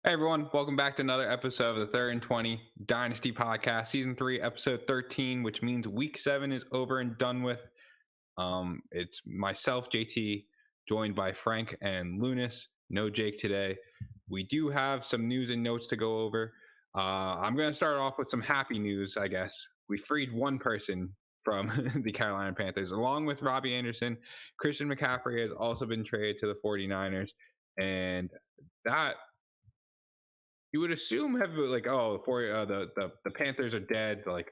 Hey everyone, welcome back to another episode of the 3rd and 20 Dynasty Podcast, Season 3, Episode 13, which means Week 7 is over and done with. It's myself, JT, joined by Frank and Lounis. No Jake today. We do have some news and notes to go over. I'm going to start off with some happy news, I guess. We freed one person from the Carolina Panthers, along with Robbie Anderson. Christian McCaffrey has also been traded to the 49ers, and that you would assume have like, the Panthers are dead, like,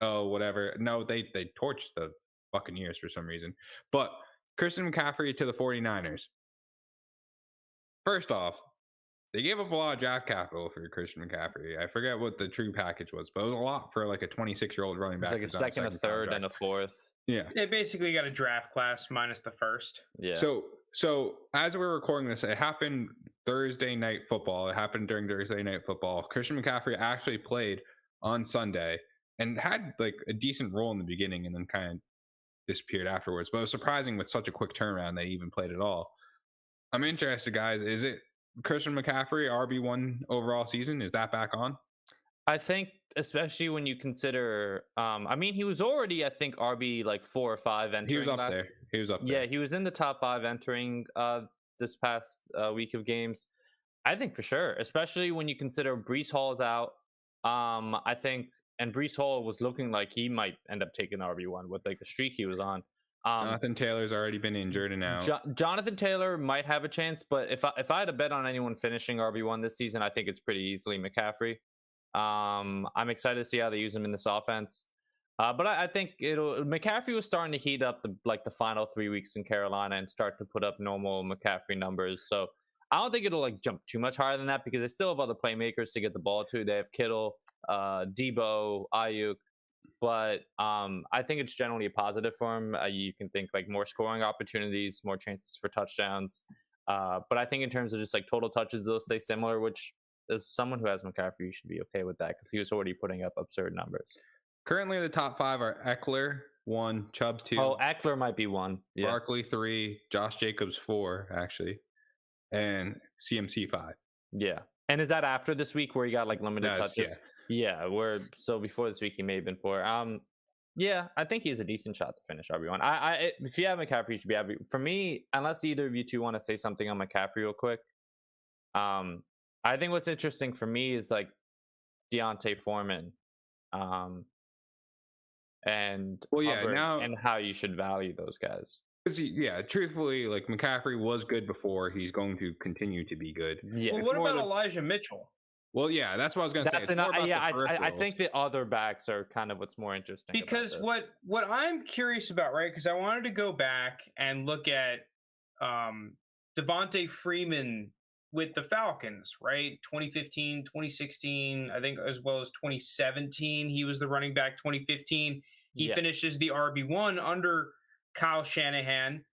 oh, whatever. No, they torched the Buccaneers for some reason. But Christian McCaffrey to the 49ers. First off, they gave up a lot of draft capital for Christian McCaffrey. I forget what the true package was, but it was a lot for like a 26-year-old running back. It's like a second, a third, and a fourth. Yeah. They basically got a draft class minus the first. Yeah. So as we're recording this, it happened Thursday night football. It happened during Thursday night football. Christian McCaffrey actually played on Sunday and had like a decent role in the beginning and then kind of disappeared afterwards. But it was surprising with such a quick turnaround that he even played at all. I'm interested, guys. Is it Christian McCaffrey RB1 overall season? Is that back on? I think, especially when you consider, he was already, I think, RB like 4 or 5 entering. He was up there. Yeah, he was in the top 5 entering this past week of games. I think for sure, especially when you consider Breece Hall's out. I think, and Breece Hall was looking like he might end up taking RB1 with like the streak he was on. Jonathan Taylor's already been injured and now. Jonathan Taylor might have a chance, but if I had to bet on anyone finishing RB1 this season, I think it's pretty easily McCaffrey. I'm excited to see how they use him in this offense. But I think McCaffrey was starting to heat up the final 3 weeks in Carolina and start to put up normal McCaffrey numbers. So I don't think it'll like jump too much higher than that because they still have other playmakers to get the ball to. They have Kittle, Debo, Ayuk. But I think it's generally a positive for him. You can think like more scoring opportunities, more chances for touchdowns. But I think in terms of just like total touches, they'll stay similar, which as someone who has McCaffrey, you should be okay with that because he was already putting up absurd numbers. Currently, the top 5 are Eckler 1, Chubb 2. Oh, Eckler might be 1. Yeah. Barkley 3, Josh Jacobs 4, actually, and CMC 5. Yeah. And is that after this week where he got like limited touches? Yeah. So before this week he may have been 4. Yeah, I think he has a decent shot to finish RB1. If you have McCaffrey, you should be happy. For me, unless either of you two want to say something on McCaffrey real quick, I think what's interesting for me is like Deontay Foreman, and how you should value those guys. Yeah, truthfully, like McCaffrey was good before. He's going to continue to be good. Yeah. Well, what about Elijah Mitchell? Well, yeah, that's what I was going to say. I think the other backs are kind of what's more interesting. Because what I'm curious about, right? Because I wanted to go back and look at Devontae Freeman with the Falcons, right? 2015, 2016, I think, as well as 2017. He was the running back. 2015, he finishes the RB1 under Kyle Shanahan.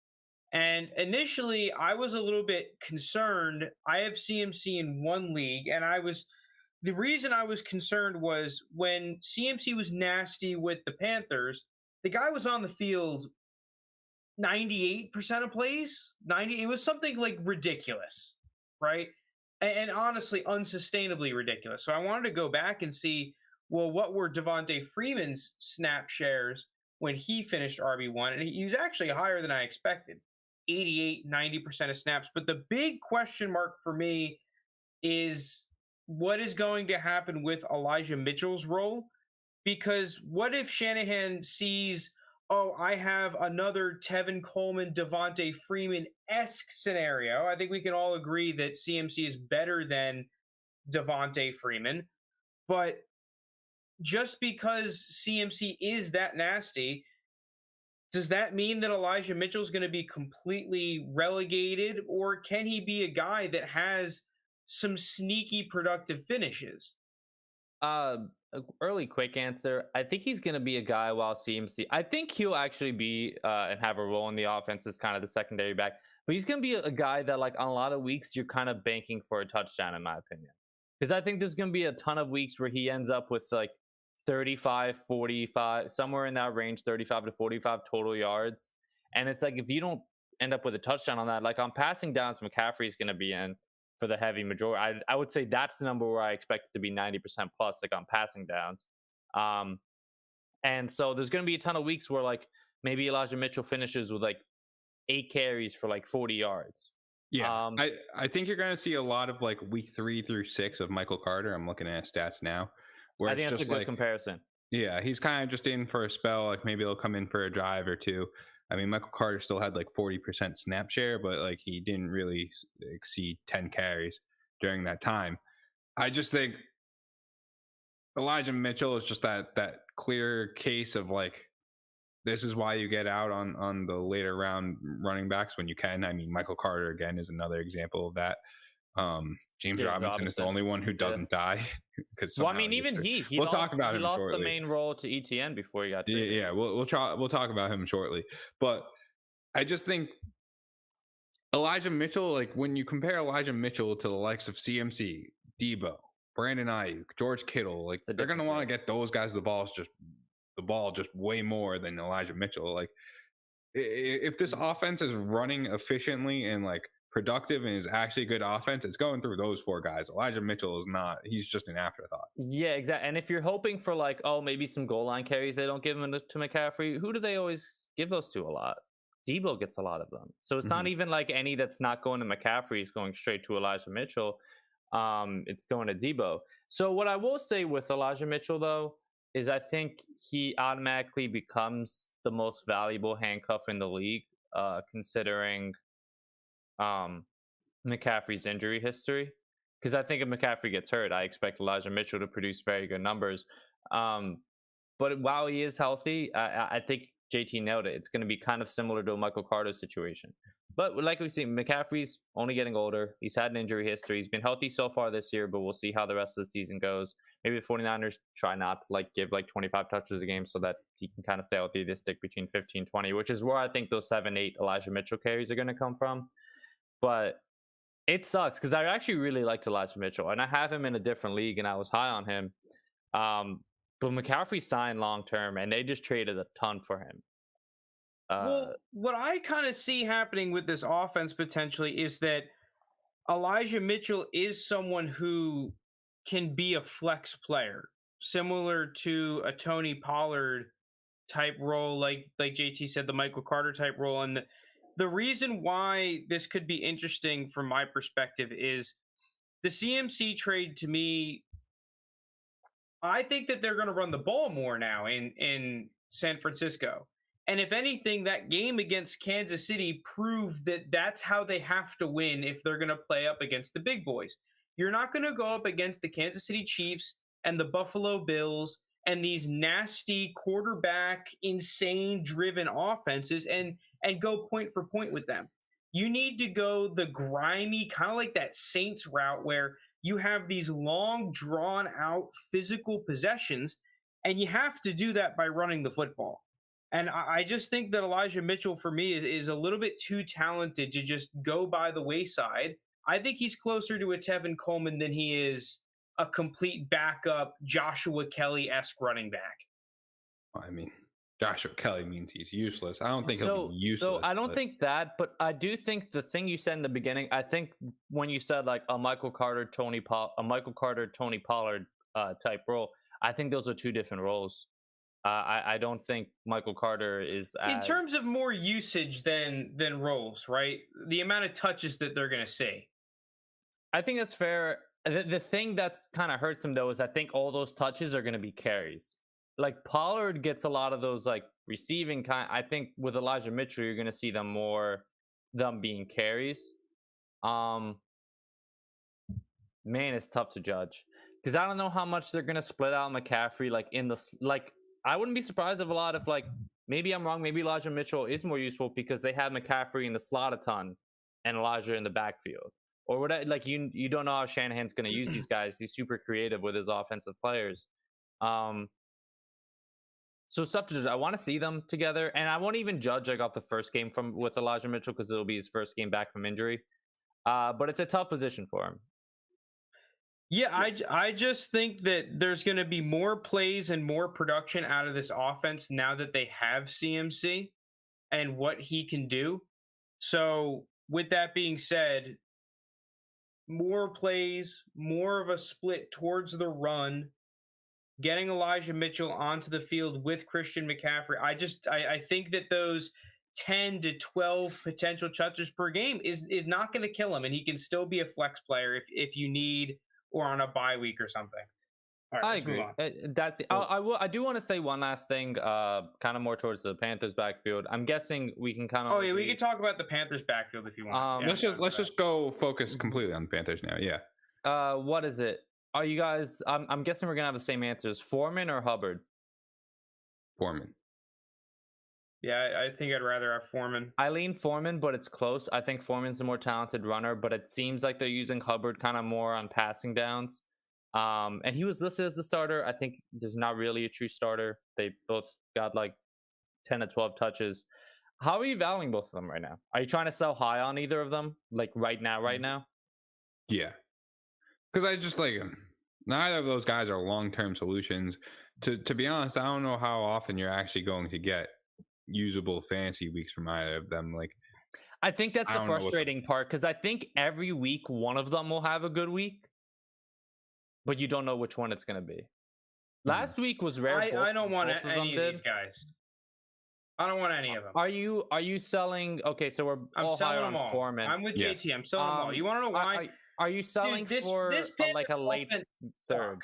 And initially, I was a little bit concerned. I have CMC in one league, and the reason I was concerned was when CMC was nasty with the Panthers, the guy was on the field 98% of plays. It was something like ridiculous, right? And honestly, unsustainably ridiculous. So I wanted to go back and see, well, what were Devontae Freeman's snap shares when he finished RB1? And he was actually higher than I expected. 88, 90% of snaps. But the big question mark for me is what is going to happen with Elijah Mitchell's role? Because what if Shanahan sees, oh, I have another Tevin Coleman, Devontae Freeman-esque scenario. I think we can all agree that CMC is better than Devontae Freeman. But just because CMC is that nasty, does that mean that Elijah Mitchell is going to be completely relegated, or can he be a guy that has some sneaky productive finishes? Early quick answer. I think he's going to be a guy while CMC. I think he'll actually be and have a role in the offense as kind of the secondary back. But he's going to be a guy that, like, on a lot of weeks, you're kind of banking for a touchdown, in my opinion. Because I think there's going to be a ton of weeks where he ends up with, like, 35, 45, somewhere in that range, 35 to 45 total yards. And it's like, if you don't end up with a touchdown on that, like on passing downs, McCaffrey's going to be in. for the heavy majority. I would say that's the number where I expect it to be 90% plus, like on passing downs. And so there's going to be a ton of weeks where like maybe Elijah Mitchell finishes with like 8 carries for like 40 yards. Yeah, I think you're going to see a lot of like week 3 through 6 of Michael Carter. I'm looking at stats now. Where I think that's just a good like, comparison. Yeah, he's kind of just in for a spell. Like maybe he'll come in for a drive or two. I mean, Michael Carter still had like 40% snap share, but like he didn't really exceed 10 carries during that time. I just think Elijah Mitchell is just that clear case of like, this is why you get out on the later round running backs when you can. I mean, Michael Carter again is another example of that. James Robinson is the only one who doesn't die. Well, I mean, even we'll talk about him. He lost shortly. the main role to ETN before he got traded. Yeah, we'll talk about him shortly. But I just think Elijah Mitchell, like when you compare Elijah Mitchell to the likes of CMC, Debo, Brandon Ayuk, George Kittle, like they're going to want to get those guys the ball just way more than Elijah Mitchell. Like if this offense is running efficiently and like productive and is actually a good offense, it's going through those 4 guys. Elijah Mitchell is not. He's just an afterthought. Yeah, exactly. And if you're hoping for like, oh, maybe some goal line carries, they don't give them to McCaffrey. Who do they always give those to a lot? Debo gets a lot of them. So it's not even like any that's not going to McCaffrey is going straight to Elijah Mitchell. It's going to Debo. So what I will say with Elijah Mitchell, though, is I think he automatically becomes the most valuable handcuff in the league, considering McCaffrey's injury history. Because I think if McCaffrey gets hurt, I expect Elijah Mitchell to produce very good numbers. But while he is healthy, I think JT nailed it. It's going to be kind of similar to a Michael Carter situation. But like we see, McCaffrey's only getting older. He's had an injury history. He's been healthy so far this year, but we'll see how the rest of the season goes. Maybe the 49ers try not to like give like 25 touches a game so that he can kind of stay healthy. They stick between 15 and 20, which is where I think those 7-8 Elijah Mitchell carries are going to come from. But it sucks because I actually really liked Elijah Mitchell, and I have him in a different league, and I was high on him. But McCaffrey signed long term, and they just traded a ton for him. Well, what I kind of see happening with this offense potentially is that Elijah Mitchell is someone who can be a flex player, similar to a Tony Pollard type role, like JT said, the Michael Carter type role. And the reason why this could be interesting from my perspective is the CMC trade. To me, I think that they're going to run the ball more now in San Francisco. And if anything, that game against Kansas City proved that that's how they have to win if they're going to play up against the big boys. You're not going to go up against the Kansas City Chiefs and the Buffalo Bills and these nasty quarterback, insane driven offenses and go point for point with them. You need to go the grimy, kind of like that Saints route where you have these long, drawn out physical possessions, and you have to do that by running the football. And I just think that Elijah Mitchell, for me, is a little bit too talented to just go by the wayside. I think he's closer to a Tevin Coleman than he is a complete backup Joshua Kelly-esque running back. I mean, Joshua Kelly means he's useless. I don't think he'll be useless. So I don't think that, but I do think the thing you said in the beginning, I think when you said like a Michael Carter, Tony Pollard type role, I think those are 2 different roles. I don't think Michael Carter is in terms of more usage than roles, right? The amount of touches that they're going to see. I think that's fair. The thing that's kind of hurts him though is I think all those touches are going to be carries. Like Pollard gets a lot of those like receiving kind. I think with Elijah Mitchell, you're going to see them being carries. Man, it's tough to judge because I don't know how much they're going to split out McCaffrey like in the like. I wouldn't be surprised if a lot of like, maybe I'm wrong. Maybe Elijah Mitchell is more useful because they have McCaffrey in the slot a ton and Elijah in the backfield or whatever. Like you don't know how Shanahan's going to use these guys. He's super creative with his offensive players. So stuff to judge. I want to see them together, and I won't even judge like off the first game with Elijah Mitchell because it'll be his first game back from injury. But it's a tough position for him. Yeah, I just think that there's going to be more plays and more production out of this offense now that they have CMC and what he can do. So with that being said, more plays, more of a split towards the run, getting Elijah Mitchell onto the field with Christian McCaffrey. I think that those 10 to 12 potential touches per game is not going to kill him, and he can still be a flex player if you need or on a bye week or something. All right, I agree. That's it. I do want to say one last thing, kind of more towards the Panthers backfield. I'm guessing we can kind of. Oh yeah, we can talk about the Panthers backfield if you want. Let's just go focus completely on the Panthers now. Yeah. What is it? Are you guys? I'm guessing we're gonna have the same answers. Foreman or Hubbard? Foreman. Yeah, I think I'd rather have Foreman. I lean Foreman, but it's close. I think Foreman's the more talented runner, but it seems like they're using Hubbard kind of more on passing downs. And he was listed as the starter. I think there's not really a true starter. They both got like 10 to 12 touches. How are you valuing both of them right now? Are you trying to sell high on either of them? Like right now? Yeah. Because I just like neither of those guys are long-term solutions. To be honest, I don't know how often you're actually going to get usable fantasy weeks from either of them. Like, I think that's the frustrating part, because I think every week one of them will have a good week, but you don't know which one it's going to be. Last week was rare. I don't want any of these guys. I don't want any of them. Are you selling? Okay, so I'm selling them all. Foreman. I'm with JT. I'm selling them all. You want to know why? Are you selling for like a late third?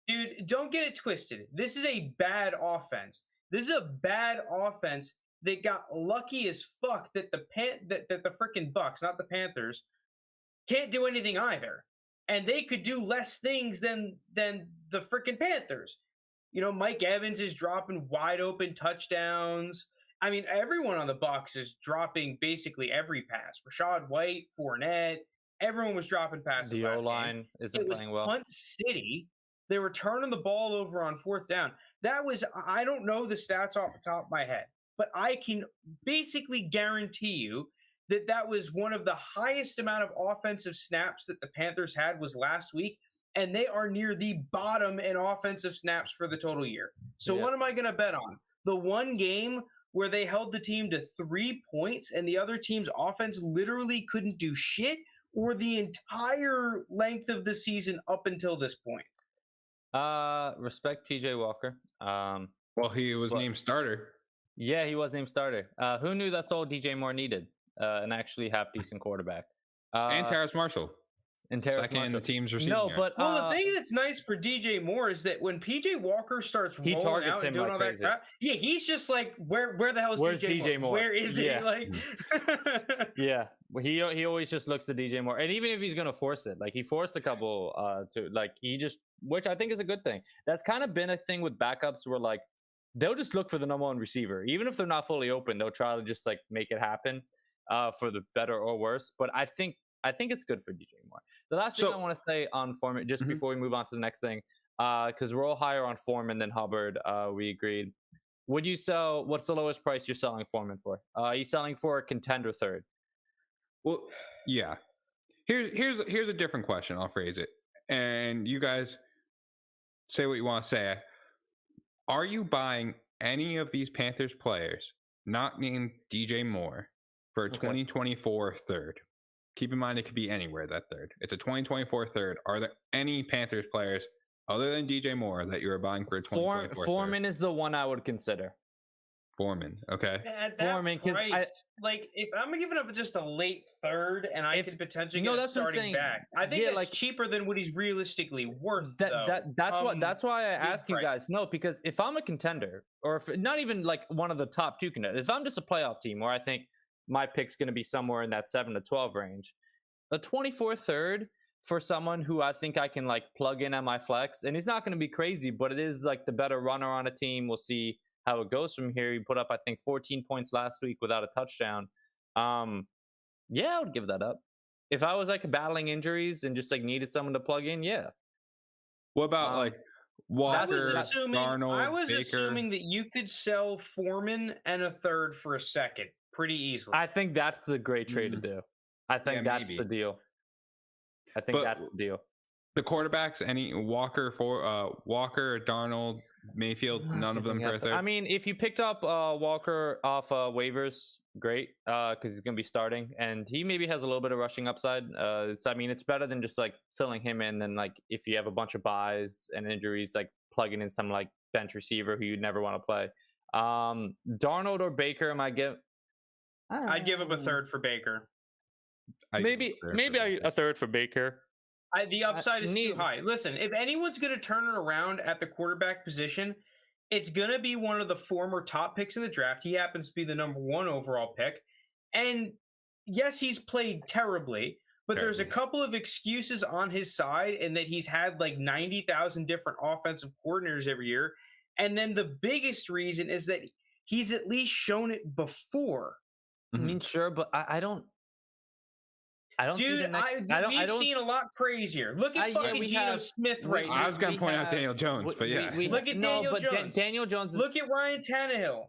Dude, don't get it twisted. This is a bad offense. This is a bad offense that got lucky as fuck that the freaking Bucks, not the Panthers, can't do anything either. And they could do less things than the freaking Panthers. You know, Mike Evans is dropping wide open touchdowns. I mean, everyone on the Bucks is dropping basically every pass. Rashad White, Fournette, everyone was dropping passes. The O-line isn't playing well. Punt City. They were turning the ball over on fourth down. That was, I don't know the stats off the top of my head, but I can basically guarantee you that was one of the highest amount of offensive snaps that the Panthers had was last week, and they are near the bottom in offensive snaps for the total year. So what am I going to bet on? The one game where they held the team to 3 points and the other team's offense literally couldn't do shit, or the entire length of the season up until this point? Respect PJ Walker. Well, he was named starter. Yeah, he was named starter. Who knew that's all DJ Moore needed? An actually half decent quarterback. And Terrace Marshall. And Terrace Marshall. The team's receiving. No, but the thing that's nice for DJ Moore is that when PJ Walker starts rolling out and doing all that crap, he's just like, where the hell is DJ Moore? Where is he? Like, yeah, he always just looks to DJ Moore, and even if he's gonna force it, like he forced a couple to like which I think is a good thing. That's kind of been a thing with backups where like they'll just look for the number one receiver, even if they're not fully open. They'll try to just like make it happen for the better or worse. But I think it's good for DJ Moore. The last thing I want to say on Foreman, just before we move on to the next thing, because we're all higher on Foreman than Hubbard, we agreed. Would you sell? What's the lowest price you're selling Foreman for? Are you selling for a contender third? Well, yeah. Here's a different question. I'll phrase it, and you guys say what you want to say. Are you buying any of these Panthers players, not named DJ Moore, for a 2024 third? Keep in mind, it could be anywhere that third. It's a 2024 third. Are there any Panthers players other than DJ Moore that you are buying for a 2024 Foreman third? Is the one I would consider. Foreman, okay. Foreman, because like if I'm giving up just a late third and I could potentially get starting back, I think that's like cheaper than what he's realistically worth. That's why I ask you guys. No, because if I'm a contender, or if not even like one of the top two contenders, if I'm just a playoff team where I think my pick's going to be somewhere in that 7 to 12 range, a 24 third for someone who I think I can like plug in at my flex, and he's not going to be crazy, but it is like the better runner on a team. We'll see how it goes from here. He put up, I think, 14 points last week without a touchdown. Yeah, I would give that up. If I was like battling injuries and just like needed someone to plug in, yeah. What about like Walker, Darnold, I was Baker? Assuming that you could sell Foreman and a third for a second pretty easily. I think that's the great trade to do. I think that's the deal. I think that's the deal. The quarterbacks, any Walker, Darnold, Mayfield, none of them for a third. I mean, if you picked up Walker off waivers, great, because he's going to be starting, and he maybe has a little bit of rushing upside. It's better than just like filling him in than like if you have a bunch of buys and injuries, like plugging in some like bench receiver who you'd never want to play. Darnold or Baker, I'd give up a third for Baker. Maybe a third for Baker. The upside is too high. Listen, if anyone's going to turn it around at the quarterback position, it's going to be one of the former top picks in the draft. He happens to be the number 1 overall pick. And yes, he's played terribly, but there's a couple of excuses on his side, and that he's had like 90,000 different offensive coordinators every year. And then the biggest reason is that he's at least shown it before. I mean, sure, but I don't. Dude, we've seen a lot crazier. Look at fucking Geno Smith right now. I was going to point out Daniel Jones, but yeah. Look at Daniel Jones. Daniel Jones. Look at Ryan Tannehill.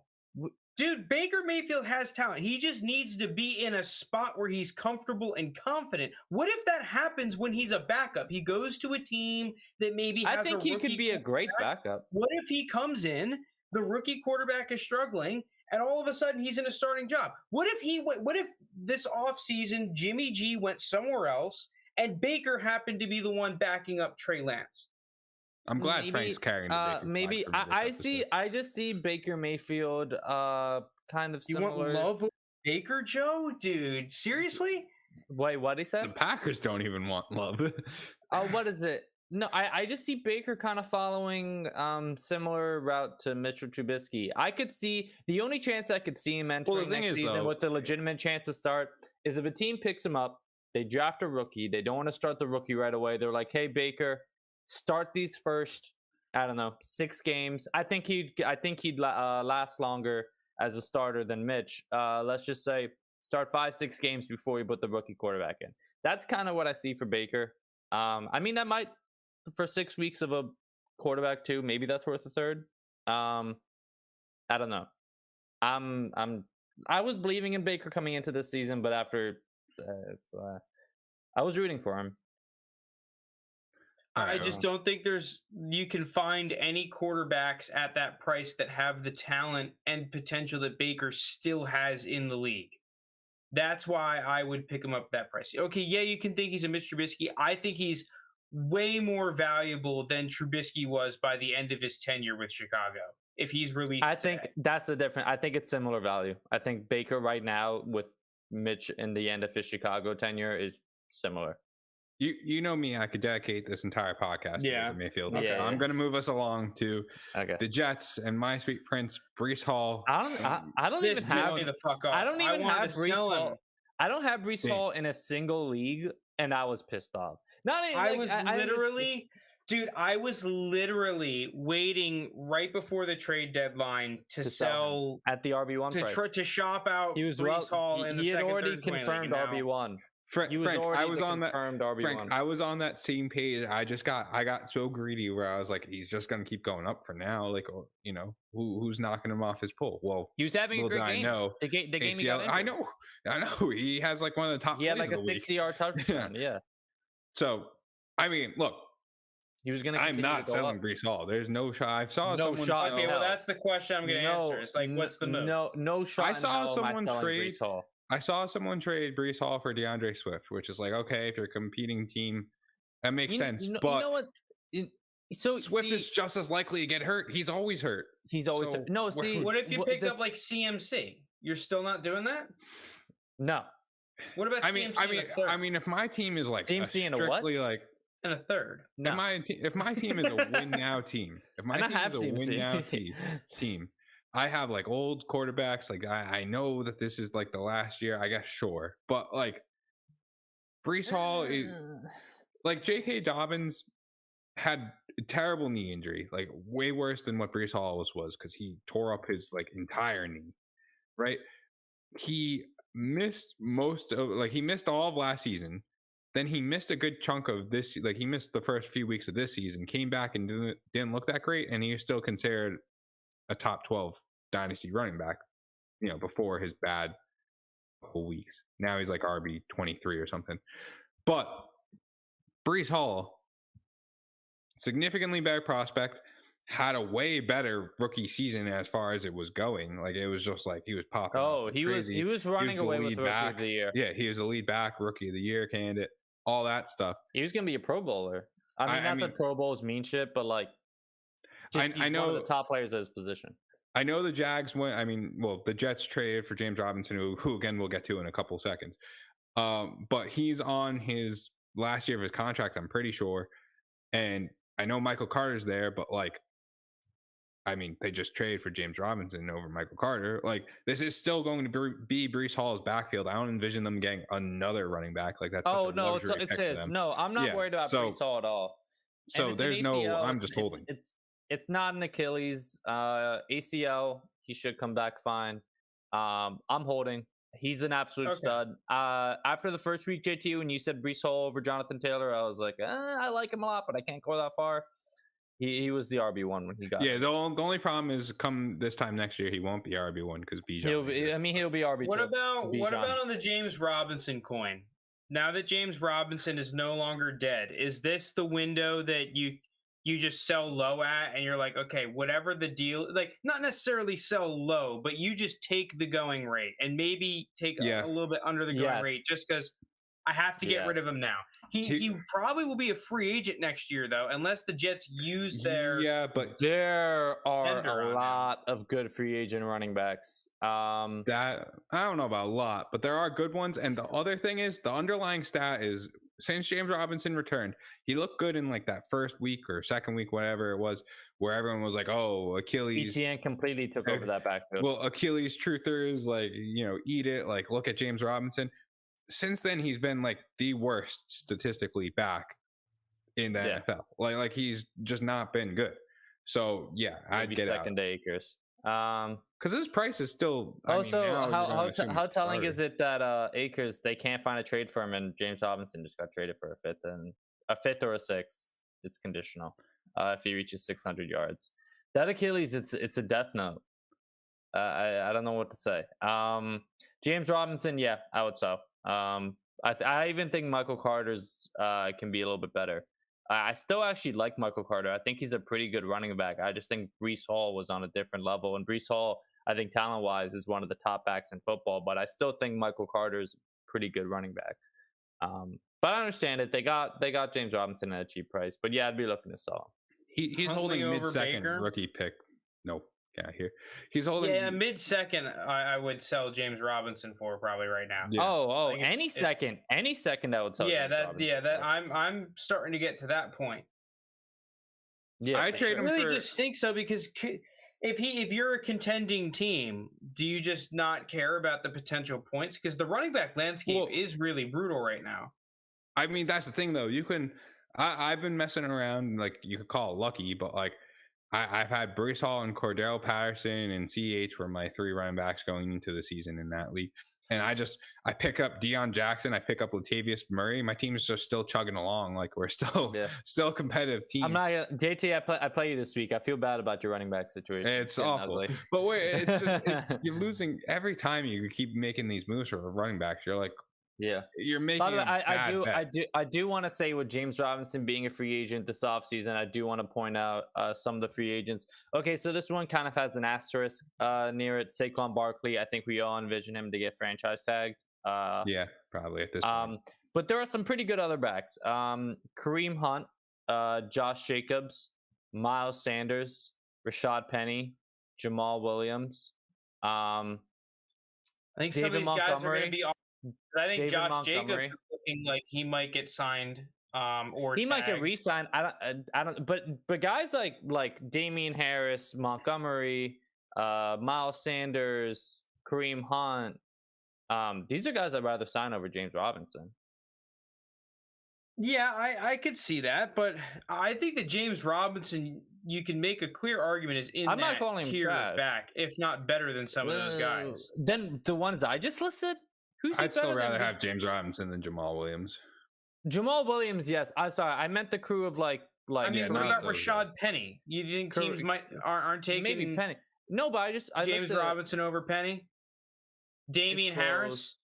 Dude, Baker Mayfield has talent. He just needs to be in a spot where he's comfortable and confident. What if that happens when he's a backup? He goes to a team that maybe has I think he could be a great backup. What if he comes in, the rookie quarterback is struggling, and all of a sudden he's in a starting job? What if this offseason Jimmy G went somewhere else and Baker happened to be the one backing up Trey Lance? I'm glad Frank's carrying the Baker I just see Baker Mayfield kind of similar. You want love with Baker, Joe? Dude, seriously? Wait, what he said? The Packers don't even want love. What is it? No, I just see Baker kind of following similar route to Mitchell Trubisky. I could see the only chance I could see him entering next season with the legitimate chance to start is if a team picks him up, they draft a rookie. They don't want to start the rookie right away. They're like, hey, Baker, start these first, 6 games. I think he'd last longer as a starter than Mitch. Let's just say start 5-6 games before you put the rookie quarterback in. That's kind of what I see for Baker. I mean, that might for 6 weeks of a quarterback too. Maybe that's worth a third. I don't know. I was believing in Baker coming into this season, but after I was rooting for him. I just don't think you can find any quarterbacks at that price that have the talent and potential that Baker still has in the league. That's why I would pick him up at that price. Okay, yeah, you can think he's a Mitch Trubisky. I think he's way more valuable than Trubisky was by the end of his tenure with Chicago. If he's released I think that's the difference. I think it's similar value. I think Baker right now with Mitch in the end of his Chicago tenure is similar. You know me, I could dedicate this entire podcast to Mayfield. Okay. I'm going to move us along to the Jets and my sweet prince, Breece Hall. I don't even have Breece Hall. I don't have Breece Hall in a single league, and I was pissed off. I was literally waiting right before the trade deadline to sell at the RB1 price. To shop out Breece Hall in the second, he had already confirmed RB1. Frank, I was on that same page. I got so greedy where I was like, he's just gonna keep going up for now. Like, who's knocking him off his pull? Well, he was having a great game. The game he got I know. He has like one of the top. He had like a 60-yard touchdown. Yeah. So, I mean, look. He was gonna. I'm not selling Breece Hall. There's no shot. I saw someone. Shot. Okay, well, that's the question I'm gonna answer. It's like, what's the move? No shot. I saw someone trade. I saw someone trade Breece Hall for DeAndre Swift, which is like, okay, if you're a competing team, that makes sense. But you know what? Swift is just as likely to get hurt. He's always hurt. Hurt. No, what if you picked up like CMC? You're still not doing that? No. What about CMC? I mean, if my team is like CMC in a what? Like in a third. No. If my team is a win now team, team. I have like old quarterbacks. Like I know that this is like the last year, I guess, sure. But like Breece Hall is like J.K. Dobbins had a terrible knee injury, like way worse than what Breece Hall was because he tore up his like entire knee, right? He missed he missed all of last season. Then he missed a good chunk of this, like he missed the first few weeks of this season, came back and didn't look that great, and he was still considered a top 12 dynasty running back, before his bad couple weeks. Now he's like RB 23 or something. But Breece Hall significantly better prospect, had a way better rookie season as far as it was going. Like it was just like he was popping. Oh, he was running away with Rookie of the Year. Yeah, he was the lead back, Rookie of the Year candidate, all that stuff. He was gonna be a Pro Bowler. I mean, that Pro Bowls mean shit, but like, I know one of the top players at his position. I know the Jags went. I mean, well, the Jets traded for James Robinson, who again we'll get to in a couple seconds. But he's on his last year of his contract, I'm pretty sure, and I know Michael Carter's there, but like, I mean, they just traded for James Robinson over Michael Carter. Like, this is still going to be Breece Hall's backfield. I don't envision them getting another running back. Like, that's oh no, it's his. No, I'm not worried about Breece Hall at all. So there's no. I'm just holding. It's not an Achilles. ACL. He should come back fine. I'm holding. He's an absolute stud. After the first week, JT, when you said Breece Hall over Jonathan Taylor, I was like, I like him a lot, but I can't go that far. He was the RB1 when he got. Yeah, the only problem is come this time next year, he won't be RB1 because Bijan. He'll be RB2. What about on the James Robinson coin? Now that James Robinson is no longer dead, is this the window that you just sell low at, and you're like, okay, whatever the deal, like not necessarily sell low, but you just take the going rate and maybe take a little bit under the going rate just because I have to get rid of him now. He probably will be a free agent next year, though, unless the Jets use their. Yeah, but there are a lot of good free agent running backs. That I don't know about a lot, but there are good ones. And the other thing is, the underlying stat is since James Robinson returned, he looked good in like that first week or second week, whatever it was, where everyone was like, "Oh, Achilles." ETN completely took over that backfield. Well, Achilles truthers, like eat it. Like look at James Robinson. Since then, he's been like the worst statistically back in the NFL. Like he's just not been good. So yeah, I'd get second to Akers. Because his price is still. Also, how telling is it that Akers, they can't find a trade for him, and James Robinson just got traded for a fifth or a sixth. It's conditional if he reaches 600 yards. That Achilles, it's a death note. I don't know what to say. James Robinson, yeah, I would sell. I even think Michael Carter's can be a little bit better. I still actually like Michael Carter. I think he's a pretty good running back. I just think Breece Hall was on a different level, and Breece Hall, I think talent-wise, is one of the top backs in football. But I still think Michael Carter's a pretty good running back. But I understand it. They got James Robinson at a cheap price. But yeah, I'd be looking to sell him. He's holding mid-second rookie pick. Nope. Yeah, here he's holding. Yeah, mid-second, I would sell James Robinson for probably right now. Yeah. Oh, any second I would sell. I'm starting to get to that point. Yeah, I trade him. I really just think so because if you're a contending team, do you just not care about the potential points? Because the running back landscape is really brutal right now. I mean, that's the thing though. You can. I've been messing around. Like you could call it lucky, but like. I've had Breece Hall and Cordell Patterson and CH were my three running backs going into the season in that league. And I pick up Deion Jackson. I pick up Latavius Murray. My team is just still chugging along. Like we're still a competitive team. I'm not JT. I play you this week. I feel bad about your running back situation. It's awful. Ugly. But you're losing every time you keep making these moves for running backs. You're like, yeah, you're making. By the way, I do want to say with James Robinson being a free agent this offseason, I do want to point out some of the free agents. Okay, so this one kind of has an asterisk near it. Saquon Barkley, I think we all envision him to get franchise tagged. Yeah, probably at this point. But there are some pretty good other backs. Kareem Hunt, Josh Jacobs, Miles Sanders, Rashad Penny, Jamal Williams. I think some of these guys are going to be. I think Josh Jacobs is looking like he might get signed, or he might get re-signed. I don't. But guys like Damien Harris, Montgomery, Miles Sanders, Kareem Hunt. These are guys I'd rather sign over James Robinson. Yeah, I could see that, but I think that James Robinson, you can make a clear argument is in that tier back, if not better than some of those guys. Then the ones I just listed. I'd still rather have James Robinson than Jamal Williams. Jamal Williams, yes. I'm sorry, I meant the crew of like. I mean, what about Rashad Penny? You think teams aren't taking maybe Penny? No, but I James Robinson over Penny. Damien Harris.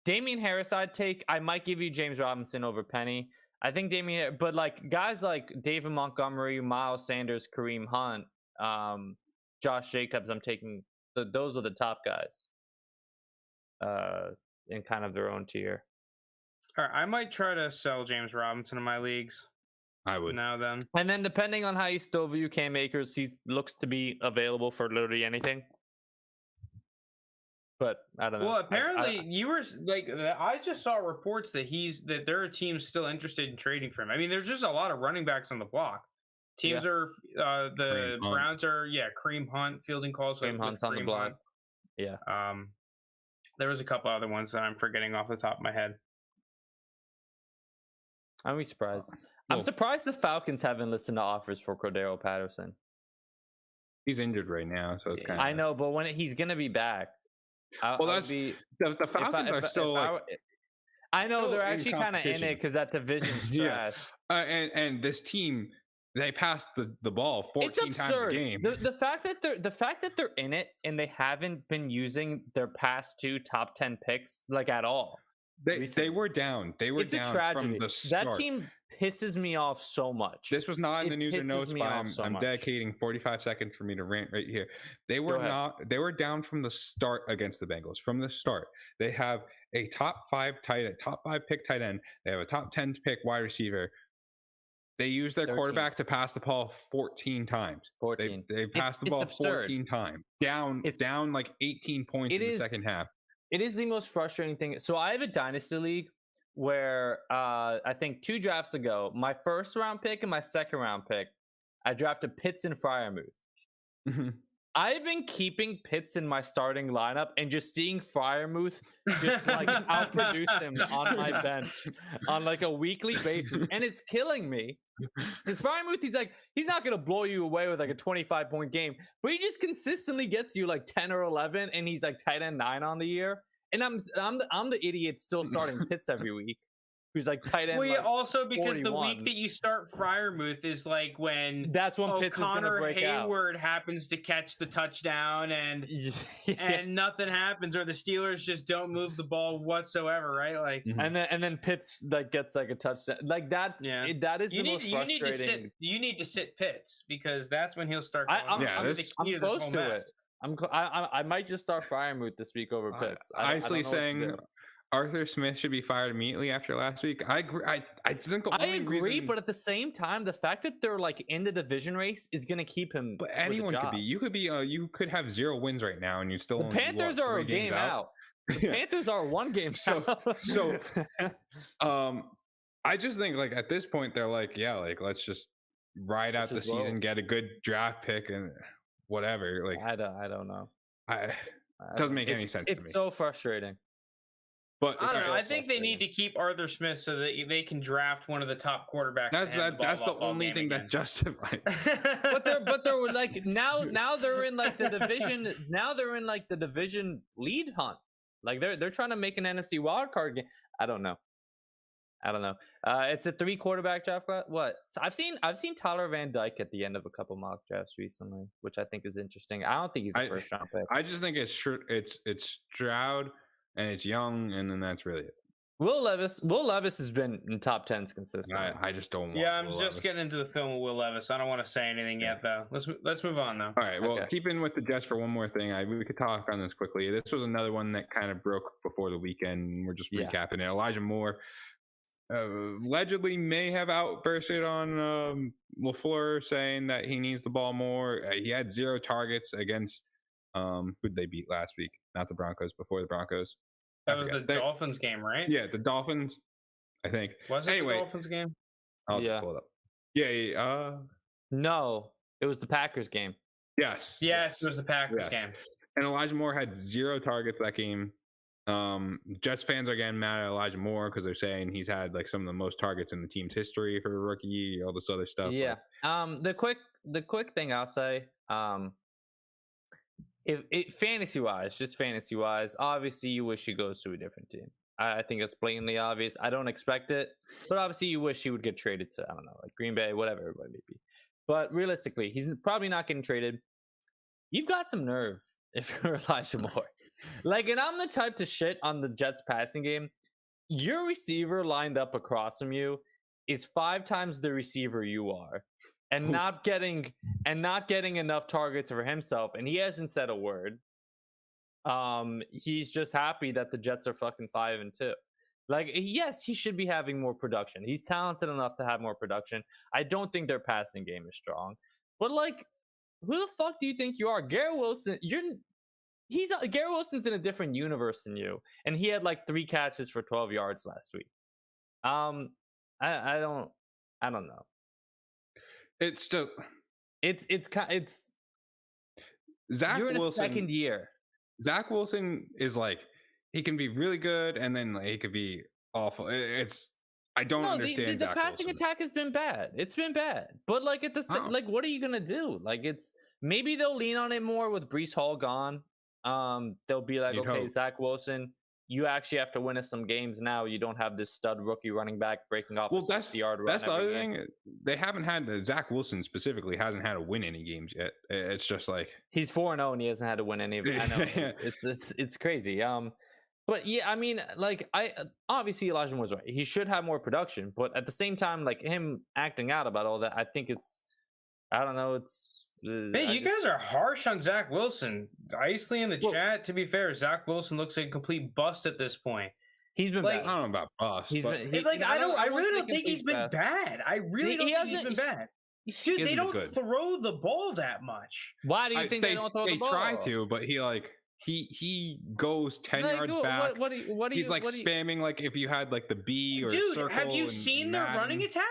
Damien Harris, I'd take. I might give you James Robinson over Penny. I think Damien, but like guys like David Montgomery, Miles Sanders, Kareem Hunt, Josh Jacobs, I'm taking those are the top guys in kind of their own tier. All right, I might try to sell James Robinson in my leagues. I would. Now then. And then depending on how you still view Cam Akers, he looks to be available for literally anything. But I don't know. Well, apparently you were like, I just saw reports that there are teams still interested in trading for him. I mean, there's just a lot of running backs on the block. Teams are the Browns are Kareem Hunt fielding calls. Kareem Hunt's on the block. Yeah. There was a couple other ones that I'm forgetting off the top of my head. I'm be surprised. I'm surprised the Falcons haven't listened to offers for Cordero Patterson. He's injured right now, so it's kind of. I know, but when he's gonna be back, the Falcons are still. I know they're actually kind of in it because that division's trash. And this team, they passed the ball 14 times a game. The fact that they're in it and they haven't been using their past 2 top 10 picks like at all. They were down. They were down from the start. That team pisses me off so much. This was not in the news or notes, but I'm dedicating 45 seconds for me to rant right here. They were down from the start against the Bengals. From the start, they have a top 5 pick tight end. They have a top 10 pick wide receiver. They use their 13. Quarterback to pass the ball 14 times. 14. They passed the ball 14 times. Down like 18 points in the second half. It is the most frustrating thing. So I have a dynasty league where I think 2 drafts ago, my first round pick and my second round pick, I drafted Pitts and Freiermuth. Mm-hmm. I've been keeping Pitts in my starting lineup and just seeing Freiermuth just like outproduce him on my bench on like a weekly basis, and it's killing me. Because Freiermuth, he's not gonna blow you away with like a 25-point game, but he just consistently gets you like 10 or 11, and he's like tight end 9 on the year. And I'm the idiot still starting Pitts every week, who's like tight end. Well, yeah, like also because 41. the week that you start Freiermuth is like when Pitts is gonna break Hayward out. Happens to catch the touchdown and and nothing happens, or the Steelers just don't move the ball whatsoever, right? Like, and then Pitts like gets like a touchdown, like that. Yeah, that is the most frustrating. You need to sit Pitts because that's when he'll start. I'm close to it. I might just start Freiermuth this week over Pitts. Honestly, saying Arthur Smith should be fired immediately after last week. I agree. I think the only reason, but at the same time, the fact that they're like in the division race is going to keep him. But anyone could be. You could be. You could have 0 wins right now, and you still. The Panthers are a game out. The Panthers are 1 game out. So, I just think like at this point they're like, let's just ride out the season, get a good draft pick, and whatever. Like I don't know. It doesn't make any sense. It's so frustrating. But I don't know. I think they need to keep Arthur Smith so that they can draft one of the top quarterbacks. That's the only thing that justifies. but they're like now they're in like the division. Now they're in like the division lead hunt. Like they're trying to make an NFC wildcard game. I don't know. It's a 3 quarterback draft. What? So I've seen Tyler Van Dyke at the end of a couple mock drafts recently, which I think is interesting. I don't think he's a first round pick. I just think it's Stroud. And it's Young, and then that's really it. Will Levis has been in top 10s consistently. I just don't want. Yeah, I'm just getting into the film with Will Levis. I don't want to say anything yet, though. Let's move on, though. All right. Well, keeping with the Jets for one more thing, we could talk on this quickly. This was another one that kind of broke before the weekend. We're just recapping it. Elijah Moore allegedly may have outbursted on LaFleur, saying that he needs the ball more. He had 0 targets against. Who'd they beat last week? Not the Broncos, before the Broncos. That was the Dolphins game, right? Yeah, the Dolphins, I think. Was it the Dolphins game? I'll just pull it up. Yeah. No, it was the Packers game. Yes, it was the Packers game. And Elijah Moore had 0 targets that game. Jets fans are getting mad at Elijah Moore because they're saying he's had like some of the most targets in the team's history for a rookie, all this other stuff. Yeah. The quick thing I'll say, if fantasy wise, obviously you wish he goes to a different team. I think that's blatantly obvious. I don't expect it, but obviously you wish he would get traded to, I don't know, like Green Bay, whatever it may be. But realistically, he's probably not getting traded. You've got some nerve if you're Elijah Moore. Like, and I'm the type to shit on the Jets passing game. Your receiver lined up across from you is 5 times the receiver you are, and not getting enough targets for himself, and he hasn't said a word. He's just happy that the Jets are fucking 5-2. Like, yes, he should be having more production. He's talented enough to have more production. I don't think their passing game is strong. But, like, who the fuck do you think you are? Garrett Wilson, Garrett Wilson's in a different universe than you. And he had, like, 3 catches for 12 yards last week. I don't know. It's just... It's Zach you're in Wilson, a second year. Zach Wilson is like, he can be really good, and then like, he could be awful. I don't understand. The passing attack has been bad. It's been bad. But like at the like, what are you gonna do? Like, it's maybe they'll lean on it more with Breece Hall gone. They'll be like, okay, Zach Wilson, you actually have to win us some games now. You don't have this stud rookie running back breaking off a 60-yard run. That's the other thing. They haven't had Zach Wilson specifically hasn't had to win any games yet. It's just like he's 4-0 and he hasn't had to win any of it. I know it's crazy. But yeah, I mean, like obviously Elijah was right. He should have more production, but at the same time, like him acting out about all that, I think I don't know. Hey, you guys are harsh on Zach Wilson. Isley in the chat. To be fair, Zach Wilson looks like a complete bust at this point. He's been like, bad. I don't know about bust. I really don't think he's been bad. I really don't think he's been bad. Dude, they don't throw the ball that much. Why do you think they don't throw the ball? They try to, but he goes 10 yards back. He's like spamming like if you had like the B or dude, circle. Have you seen their running attack?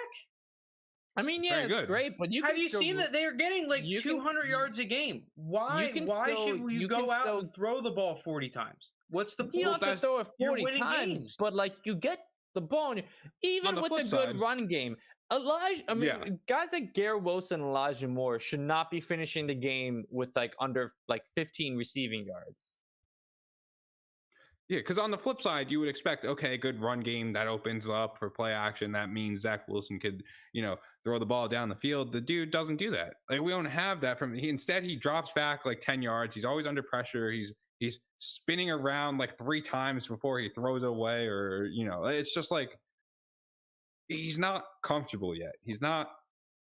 I mean, yeah, it's great, but have you seen that they're getting like 200 yards a game? Why should you go out and throw the ball 40 times? What's the point? You don't have to throw it 40 times, games. But like you get the ball, even with a good run game. Guys like Garrett Wilson and Elijah Moore should not be finishing the game with like under like 15 receiving yards. Yeah, because on the flip side, you would expect, okay, good run game that opens up for play action. That means Zach Wilson could, throw the ball down the field. The dude doesn't do that. Like we don't have that from. Instead, he drops back like 10 yards. He's always under pressure. He's spinning around like 3 times before he throws it away, or it's just like he's not comfortable yet. He's not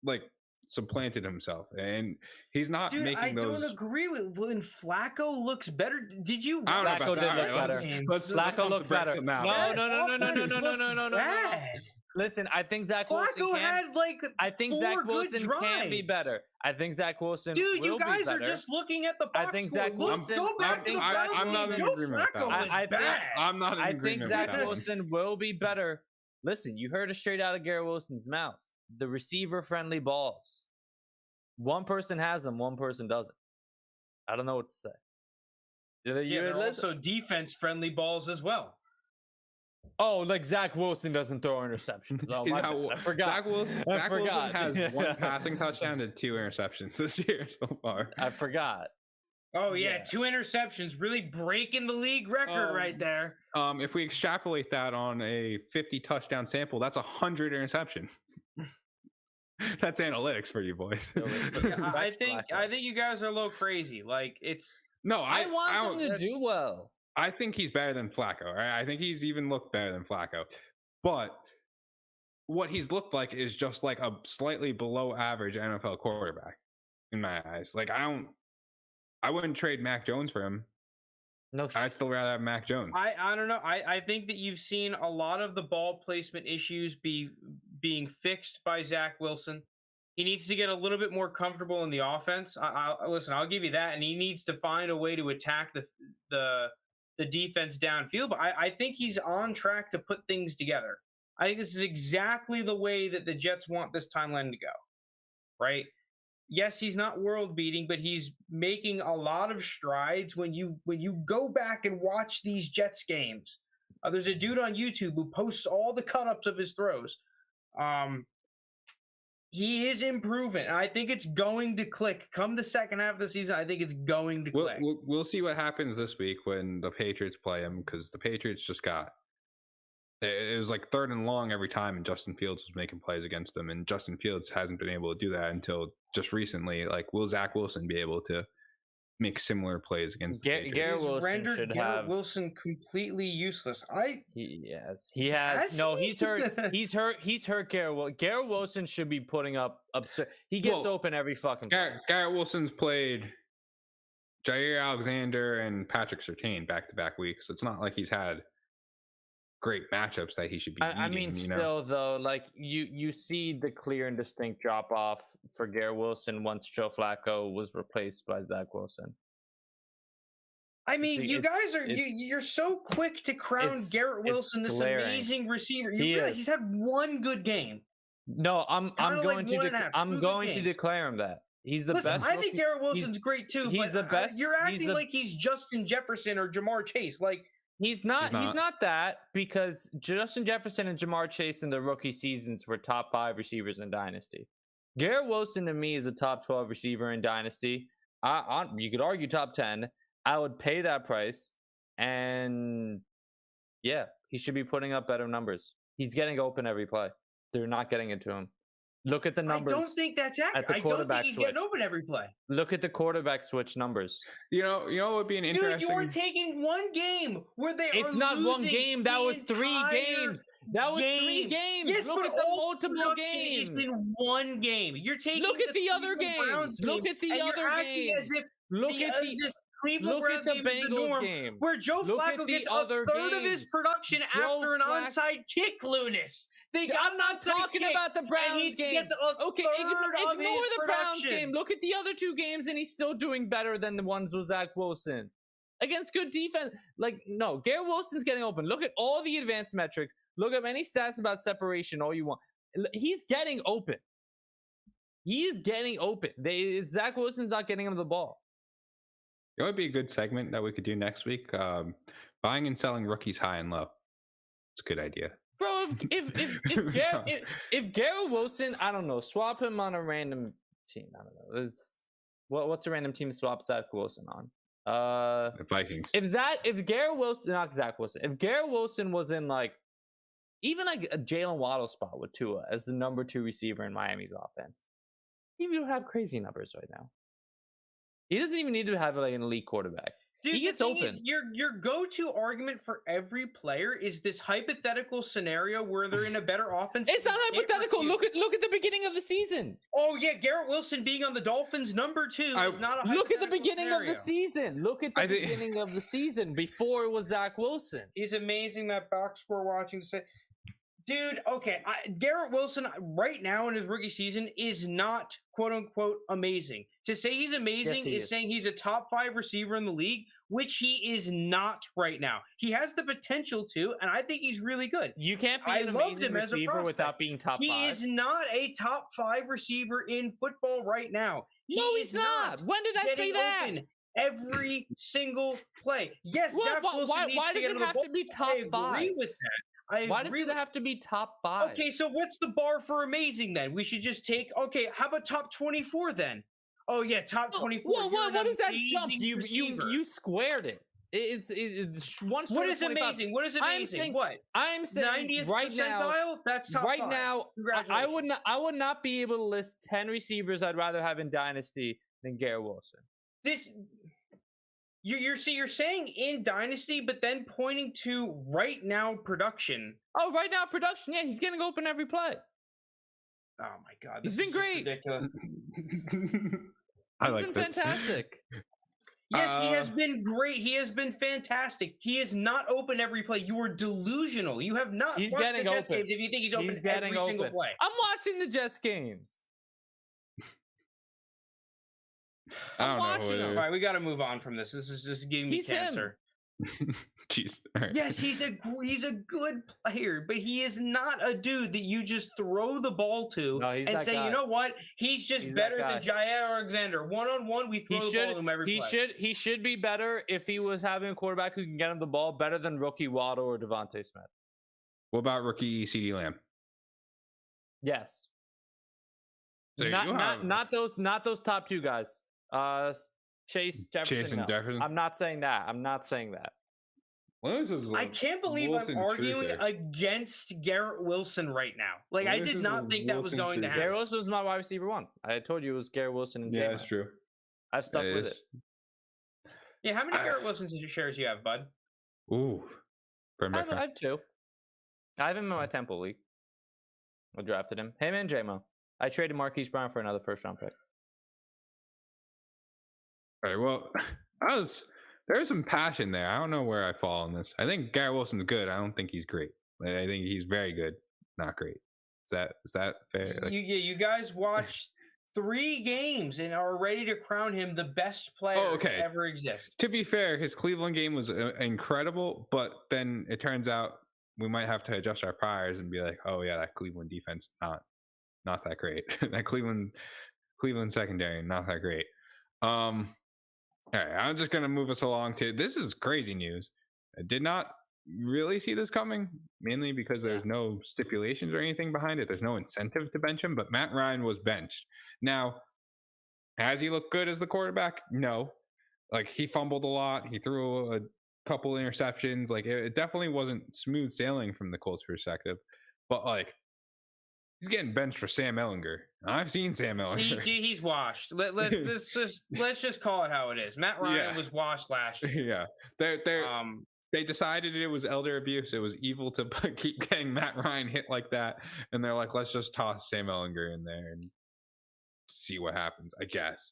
like supplanted himself, and he's not making those. I don't agree with when Flacco looks better. Did you? Flacco did look better. Flacco looked better. No. Listen, I think Zach Wilson Zach Wilson can be better. I think Zach Wilson. Dude, you guys are just looking at the box. I think Zach Wilson. I'm not in agreement with that. I'm not in agreement. I think Zach Wilson will be better. Listen, you heard it straight out of Garrett Wilson's mouth. The receiver-friendly balls. One person has them, one person doesn't. I don't know what to say. They're also defense-friendly balls as well. Oh, like Zach Wilson doesn't throw interceptions. Oh, my bad. I forgot. Zach Wilson has 1 passing touchdown and 2 interceptions this year so far. I forgot. Oh, yeah. 2 interceptions. Really breaking the league record right there. If we extrapolate that on a 50 touchdown sample, that's 100 interception. That's analytics for you boys. I think you guys are a little crazy. Like I want them to do well. I think he's better than Flacco. Right? I think he's even looked better than Flacco. But what he's looked like is just like a slightly below average NFL quarterback in my eyes. Like I wouldn't trade Mac Jones for him. No, I'd still rather have Mac Jones. I don't know. I think that you've seen a lot of the ball placement issues being fixed by Zach Wilson. He needs to get a little bit more comfortable in the offense. I'll give you that, and he needs to find a way to attack the defense downfield. But I think he's on track to put things together. I think this is exactly the way that the Jets want this timeline to go. Right? Yes, he's not world beating, but he's making a lot of strides. When you go back and watch these Jets games, there's a dude on YouTube who posts all the cut-ups of his throws. He is improving, and I think it's going to click. Come the second half of the season, I think it's going to click. We'll see what happens this week when the Patriots play him, because the Patriots just got... It was like 3rd and long every time, and Justin Fields was making plays against them, and Justin Fields hasn't been able to do that until just recently. Like, will Zach Wilson be able to make similar plays against the Patriots. Garrett Wilson rendered should Garrett have Wilson completely useless. He has no. He's hurt. He's hurt. Garrett Wilson should be putting up absurd. He gets open every fucking. Garrett Wilson's played Jair Alexander and Patrick Surtain back-to-back weeks, so it's not like he's had great matchups that he should be. I mean, still though, like you see the clear and distinct drop off for Garrett Wilson once Joe Flacco was replaced by Zach Wilson. I mean, you guys are you're so quick to crown Garrett Wilson this amazing receiver. You realize he's had one good game. No, I'm going to declare him that. He's the best. I think Garrett Wilson's great too. He's the best. You're acting like he's Justin Jefferson or Jamar Chase. Like he's not that, because Justin Jefferson and Jamar Chase in the rookie seasons were top 5 receivers in Dynasty. Garrett Wilson to me is a top 12 receiver in Dynasty. You could argue top 10. I would pay that price, and yeah, he should be putting up better numbers. He's getting open every play. They're not getting it to him. Look at the numbers. I don't think that's accurate. I don't think he's getting open every play. Look at the quarterback switch numbers. You know what would be an interesting. Dude, you are taking one game where they. It's not one game. That was 3 games. That was 3 games. Yes, look at the multiple games. It's in one game. You're taking. Look at the other games. Look at the other games. Look at the Bengals game where Joe Flacco gets a third of his production after an onside kick, Lounis. I'm not talking about the Browns game. Okay, ignore the Browns game. Look at the other 2 games, and he's still doing better than the ones with Zach Wilson against good defense. Like, no, Garrett Wilson's getting open. Look at all the advanced metrics. Look at any stats about separation, all you want. He's getting open. He is getting open. Zach Wilson's not getting him the ball. It would be a good segment that we could do next week. Buying and selling rookies high and low. It's a good idea. Bro, if Garrett Wilson, I don't know, swap him on a random team. I don't know. What's a random team to swap Zach Wilson on? The Vikings. If Garrett Wilson, not Zach Wilson, if Garrett Wilson was in even a Jalen Waddle spot with Tua as the number 2 receiver in Miami's offense, he would have crazy numbers right now. He doesn't even need to have an elite quarterback. Dude, he gets open. Your go-to argument for every player is this hypothetical scenario where they're in a better offense. It's not hypothetical. Look at the beginning of the season. Oh yeah, Garrett Wilson being on the Dolphins number 2 is not a hypothetical Look at the beginning scenario. of the season. Look at the beginning of the season before it was Zach Wilson. He's amazing, that box score watching. Dude, okay, Garrett Wilson right now in his rookie season is not quote-unquote amazing. To say he's amazing is saying he's a top 5 receiver in the league, which he is not right now. He has the potential to, and I think he's really good. You can't be an amazing receiver without being top 5. He is not a top 5 receiver in football right now. No, he's not. When did I say that? Every single play. Yes, Zach Wilson why does it have to be top 5? I agree with that. Why does it have to be top 5? Okay, so what's the bar for amazing then? We should just take, how about top 24 then? Oh yeah, top 24. Well, what is that jump? You squared it. It's one. What is amazing? What is amazing? I'm saying 90th right percentile? now. That's top 5. Now, I would not be able to list 10 receivers I'd rather have in Dynasty than Garrett Wilson. You're saying in Dynasty, but then pointing to right now production. Oh, right now production. Yeah, he's getting open every play. Oh my God, he's been great. Ridiculous. He's been fantastic. Yes, he has been great. He has been fantastic. He is not open every play. You are delusional. You have not. He's getting the Jets open. Games if you think he's open every single play. I'm watching the Jets games. I'm watching him. All right, we got to move on from this. This is just giving me cancer. Jeez. Right. Yes, he's a good player, but he is not a dude that you just throw the ball to and say, you know what? He's just better than Jair Alexander. 1-on-1, we throw the ball to him every play. He should be better if he was having a quarterback who can get him the ball better than rookie Waddle or Devontae Smith. What about rookie CeeDee Lamb? Yes. So not those top 2 guys. Chase Jefferson. Jefferson. I'm not saying that. I can't believe I'm arguing against Garrett Wilson right now. Like, I did not think that was going to happen. Garrett Wilson was my wide receiver 1. I told you it was Garrett Wilson and Jalen. Yeah, that's true. I've stuck with it. Yeah, how many Garrett Wilson shares you have, bud? Ooh. I have 2. I have him in my Temple league. I drafted him. Him and J-Mo. I traded Marquise Brown for another first-round pick. All right, well, there's some passion there. I don't know where I fall on this. I think Garrett Wilson's good. I don't think he's great. I think he's very good, not great. Is that fair? Like, you guys watched 3 games and are ready to crown him the best player to ever exist. To be fair, his Cleveland game was incredible, but then it turns out we might have to adjust our priors and be like, oh yeah, that Cleveland defense not that great. That Cleveland secondary not that great. All right, I'm just going to move us along to, this is crazy news. I did not really see this coming, mainly because there's no stipulations or anything behind it. There's no incentive to bench him, but Matt Ryan was benched. Now, has he looked good as the quarterback? No. Like, he fumbled a lot. He threw a couple interceptions. Like, it definitely wasn't smooth sailing from the Colts perspective. But, like, he's getting benched for Sam Ehlinger. I've seen Sam Ehlinger. He's washed. Let's just call it how it is. Matt Ryan was washed last year. Yeah, they decided it was elder abuse. It was evil to keep getting Matt Ryan hit like that, and they're like, let's just toss Sam Ehlinger in there and see what happens. I guess.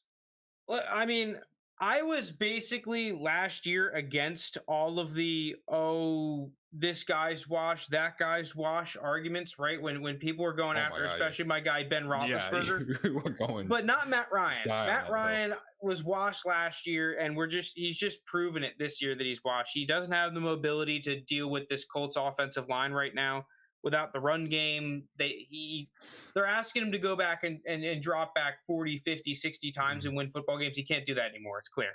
Well, I mean, I was basically last year against all of the this guy's wash, that guy's wash arguments, right? When people were going after, especially my guy Ben Roethlisberger. Yeah, but not Matt Ryan. Matt Ryan was washed last year, and he's just proven it this year that he's washed. He doesn't have the mobility to deal with this Colts offensive line right now. Without the run game, they're asking him to go back and drop back 40, 50, 60 times and win football games. He can't do that anymore. It's clear.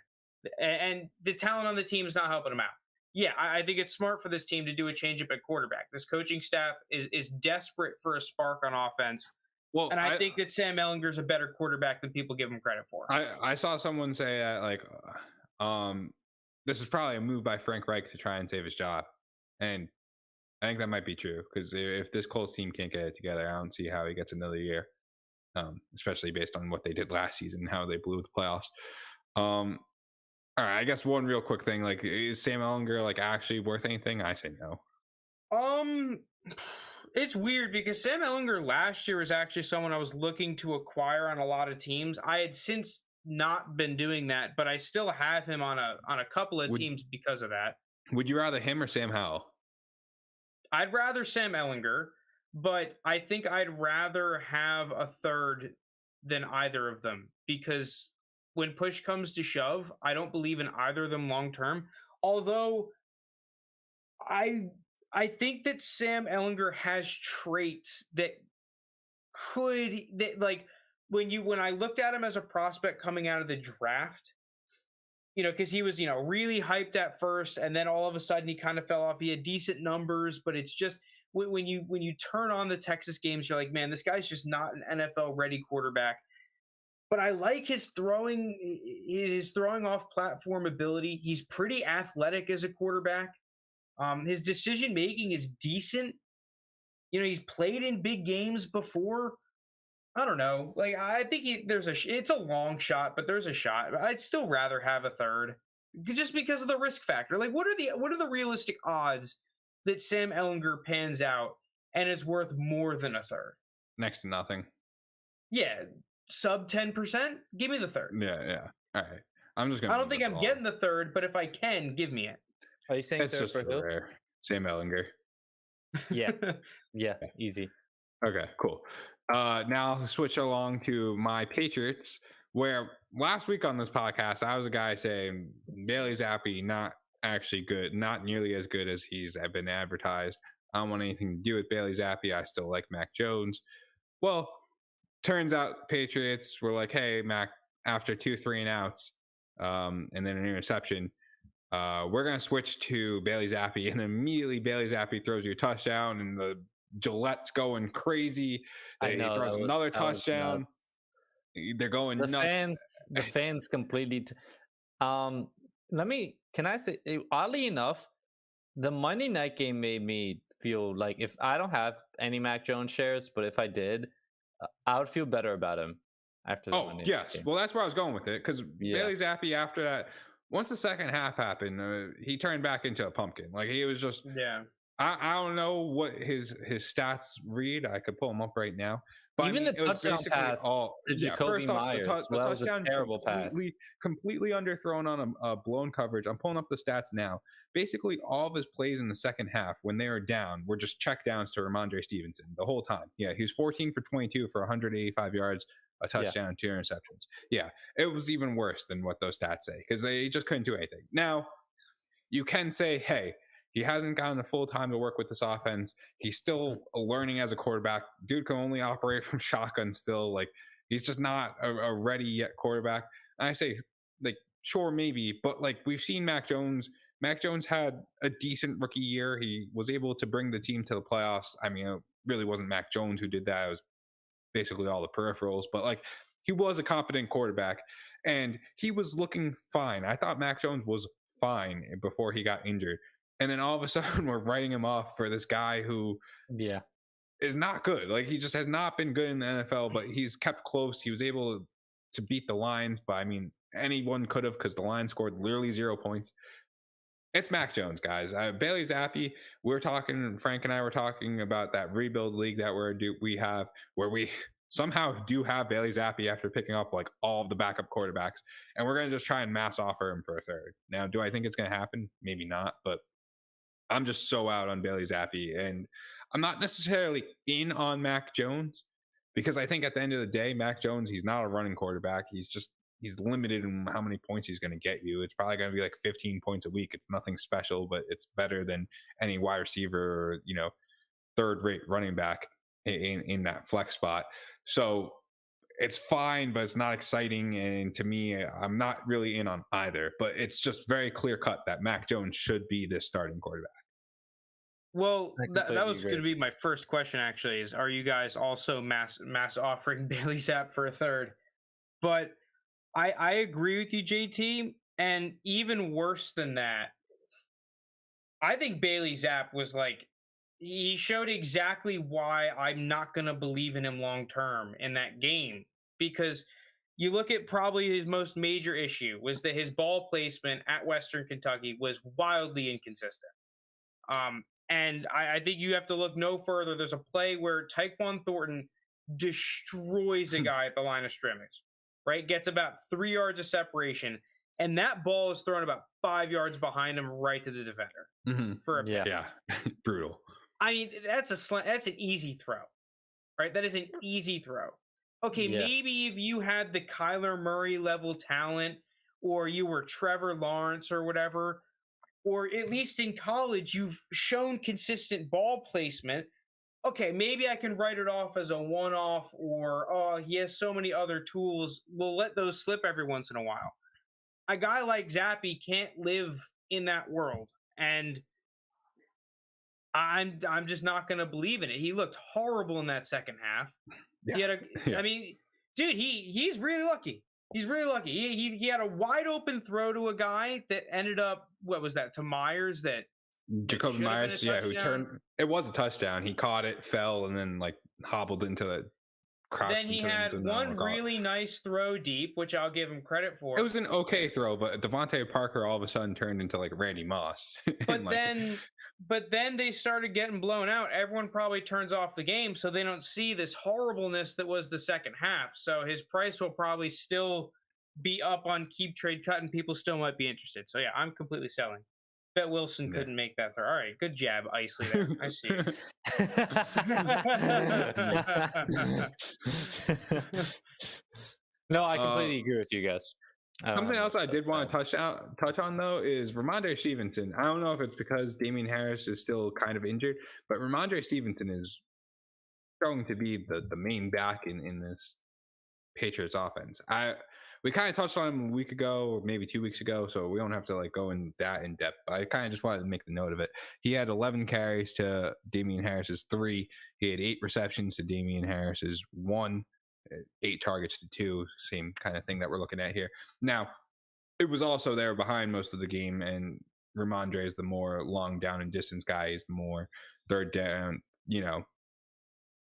And the talent on the team is not helping him out. Yeah, I think it's smart for this team to do a change-up at quarterback. This coaching staff is desperate for a spark on offense. Well, and I think that Sam Ehlinger is a better quarterback than people give him credit for. I saw someone say that, like, this is probably a move by Frank Reich to try and save his job. And I think that might be true, because if this Colts team can't get it together, I don't see how he gets another year, especially based on what they did last season and how they blew the playoffs. All right, I guess one real quick thing, like, is Sam Ehlinger like actually worth anything? I say no. It's weird because Sam Ehlinger last year was actually someone I was looking to acquire on a lot of teams. I had since not been doing that, but I still have him on a couple of teams because of that. Would you rather him or Sam Howell? I'd rather Sam Ehlinger, but I think I'd rather have a third than either of them, because when push comes to shove, I don't believe in either of them long term. Although I think that Sam Ehlinger has traits that like when I looked at him as a prospect coming out of the draft, because he was, really hyped at first, and then all of a sudden he kind of fell off. He had decent numbers, but it's just when you turn on the Texas games, you're like, man, this guy's just not an NFL ready quarterback. But I like his throwing off platform ability. He's pretty athletic as a quarterback. His decision making is decent. He's played in big games before. I don't know. Like, I think it's a long shot, but there's a shot. I'd still rather have a third, just because of the risk factor. Like, what are the realistic odds that Sam Ehlinger pans out and is worth more than a third? Next to nothing. Yeah, sub 10%. Give me the third. Yeah. All right. I'm just gonna. I don't think I'm getting the third, but if I can, give me it. Are you saying it's just for rare? Sam Ehlinger. Yeah, easy. Okay, cool. Now I'll switch along to my Patriots, where last week on this podcast, I was a guy saying Bailey Zappe not actually good, not nearly as good as he's been advertised. I don't want anything to do with Bailey Zappe. I still like Mac Jones. Well, turns out Patriots were like, hey, Mac, after 2 3-and-outs, and then an interception, we're going to switch to Bailey Zappe. And immediately Bailey Zappe throws you a touchdown, and the Gillette's going crazy. He throws another touchdown. They're going nuts. The fans completely. Can I say, oddly enough, the Monday night game made me feel like, if I don't have any Mac Jones shares, but if I did, I would feel better about him after the Monday night game. Well, that's where I was going with it, because Bailey Zappe after that, once the second half happened, he turned back into a pumpkin. Like he was just I don't know what his stats read. I could pull them up right now. But even the touchdown pass to Jacoby Myers, the touchdown was a terrible pass. Completely underthrown on a blown coverage. I'm pulling up the stats now. Basically, all of his plays in the second half when they were down were just check downs to Ramondre Stevenson the whole time. Yeah, he was 14 for 22 for 185 yards, a touchdown, 2 interceptions. Yeah, it was even worse than what those stats say because they just couldn't do anything. Now, you can say, hey, he hasn't gotten the full time to work with this offense. He's still learning as a quarterback. Dude can only operate from shotgun still. Like, he's just not a ready yet quarterback. And I say, like, sure, maybe. But, like, we've seen Mac Jones. Mac Jones had a decent rookie year. He was able to bring the team to the playoffs. I mean, it really wasn't Mac Jones who did that. It was basically all the peripherals. But, like, he was a competent quarterback. And he was looking fine. I thought Mac Jones was fine before he got injured. And then all of a sudden we're writing him off for this guy who is not good. Like he just has not been good in the NFL, but he's kept close. He was able to beat the Lions, but I mean, anyone could have because the Lions scored literally 0 points. It's Mac Jones, guys. Bailey Zappe, Frank and I were talking about that rebuild league that we have where we somehow do have Bailey Zappe after picking up like all of the backup quarterbacks. And we're going to just try and mass offer him for a third. Now, do I think it's going to happen? Maybe not, but I'm just so out on Bailey Zappe, and I'm not necessarily in on Mac Jones because I think at the end of the day, Mac Jones, he's not a running quarterback. He's limited in how many points he's going to get you. It's probably going to be like 15 points a week. It's nothing special, but it's better than any wide receiver or, third-rate running back in that flex spot. So it's fine, but it's not exciting. And to me, I'm not really in on either, but it's just very clear cut that Mac Jones should be this starting quarterback. Well, that was going to be my first question, actually, is are you guys also mass offering Bailey Zappe for a third? But I agree with you, JT. And even worse than that, I think Bailey Zappe was like, he showed exactly why I'm not going to believe in him long term in that game. Because you look at probably his most major issue was that his ball placement at Western Kentucky was wildly inconsistent. And I think you have to look no further. There's a play where Tyquan Thornton destroys a guy at the line of scrimmage, right? Gets about 3 yards of separation. And that ball is thrown about 5 yards behind him right to the defender for a pick. Yeah. Brutal. I mean, that's an easy throw, right? That is an easy throw. Okay, maybe if you had the Kyler Murray level talent or you were Trevor Lawrence or whatever, or at least in college, you've shown consistent ball placement. Okay, maybe I can write it off as a one-off or, oh, he has so many other tools. We'll let those slip every once in a while. A guy like Zappe can't live in that world. And I'm just not going to believe in it. He looked horrible in that second half. Yeah. I mean, dude, he's really lucky. He's really lucky. He had a wide open throw to a guy that ended up, what was that, to Myers? That Jacoby Myers, who turned. It was a touchdown. He caught it, fell, and then like hobbled into the crouch. Then he had one really nice throw deep, which I'll give him credit for. It was an okay throw, but Devontae Parker all of a sudden turned into like Randy Moss. But then they started getting blown out. Everyone probably turns off the game, so they don't see this horribleness that was the second half. So his price will probably still be up on Keep Trade Cut, and people still might be interested. So yeah, I'm completely selling. Bet Wilson couldn't make that throw. All right, good jab, Isley. There. I see it. No, I completely agree with you guys. Something else I did want to touch on, though, is Ramondre Stevenson. I don't know if it's because Damien Harris is still kind of injured, but Ramondre Stevenson is going to be the main back in this Patriots offense. We kind of touched on him a week ago or maybe 2 weeks ago, so we don't have to like go in depth. I kind of just wanted to make the note of it. He had 11 carries to Damien Harris's 3. He had 8 receptions to Damien Harris's 1. 8 targets to 2, same kind of thing that we're looking at here. Now, it was also there behind most of the game, and Ramondre is the more long down and distance guy. He's the more third down,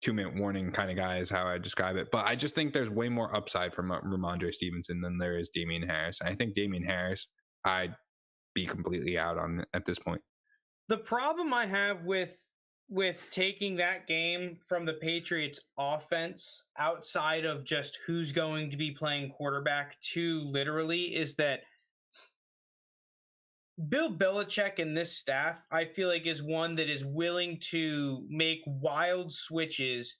2-minute warning kind of guy is how I describe it. But I just think there's way more upside from Ramondre Stevenson than there is Damien Harris. And I think Damien Harris, I'd be completely out on it at this point. The problem I have with taking that game from the Patriots offense outside of just who's going to be playing quarterback to literally is that Bill Belichick and this staff, I feel like, is one that is willing to make wild switches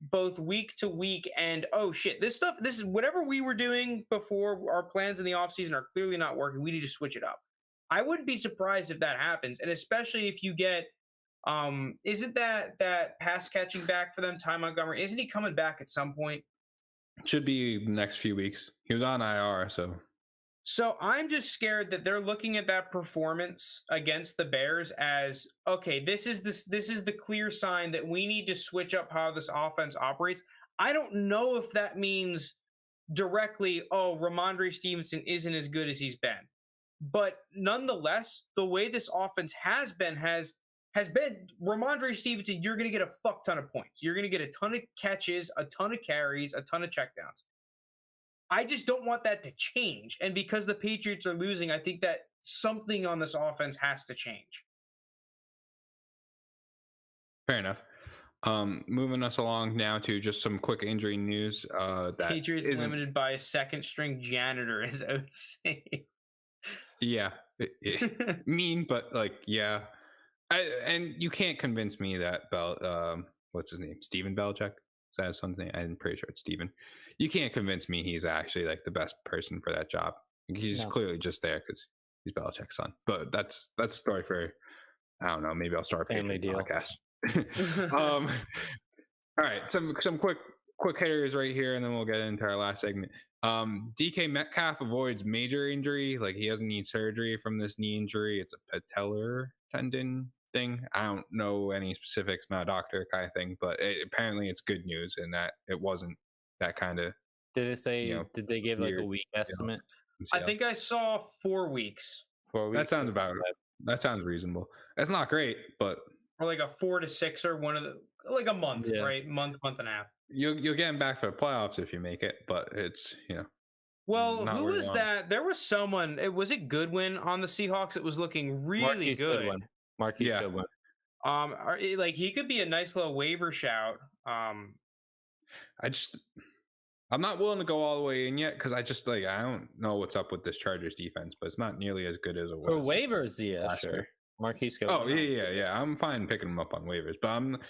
both week to week. And oh shit, this is whatever we were doing before. Our plans in the offseason are clearly not working. We need to switch it up. I wouldn't be surprised if that happens, and especially if you get isn't that pass catching back for them, Ty Montgomery? Isn't he coming back at some point? Should be the next few weeks. He was on IR, So I'm just scared that they're looking at that performance against the Bears as, okay, this is the clear sign that we need to switch up how this offense operates. I don't know if that means directly, oh, Ramondre Stevenson isn't as good as he's been. But nonetheless, the way this offense has been Ramondre Stevenson, you're going to get a fuck ton of points. You're going to get a ton of catches, a ton of carries, a ton of checkdowns. I just don't want that to change. And because the Patriots are losing, I think that something on this offense has to change. Fair enough. Moving us along now to just some quick injury news. That Patriots limited by a second-string janitor as OC. Yeah. Mean, but yeah. And you can't convince me that what's his name? Steven Belichick? Is that his son's name? I'm pretty sure it's Steven. You can't convince me he's actually like the best person for that job. He's clearly just there because he's Belichick's son. But that's a story for, I don't know, maybe I'll start a family podcast. All right, some quick hitters right here, and then we'll get into our last segment. DK Metcalf avoids major injury. Like, he doesn't need surgery from this knee injury. It's a patellar tendon thing. I don't know any specifics, not a doctor kind of thing, but apparently it's good news in that it wasn't that kind of. Did it say? Did they give like a week estimate? I think I saw 4 weeks. 4 weeks. That sounds reasonable. That's not great, but or like a 4 to 6 or one of the like a month, right? Month and a half. You'll get him back for the playoffs if you make it, but it's Well, who was that? There was someone. Was it Goodwin on the Seahawks? It was looking really Marquise good. Marquise Goodwin. Like he could be a nice little waiver shout. I'm not willing to go all the way in yet because I don't know what's up with this Chargers defense, but it's not nearly as good as it was for waivers. Yeah, sure. Marquise Goodwin. Oh yeah. I'm fine picking him up on waivers, but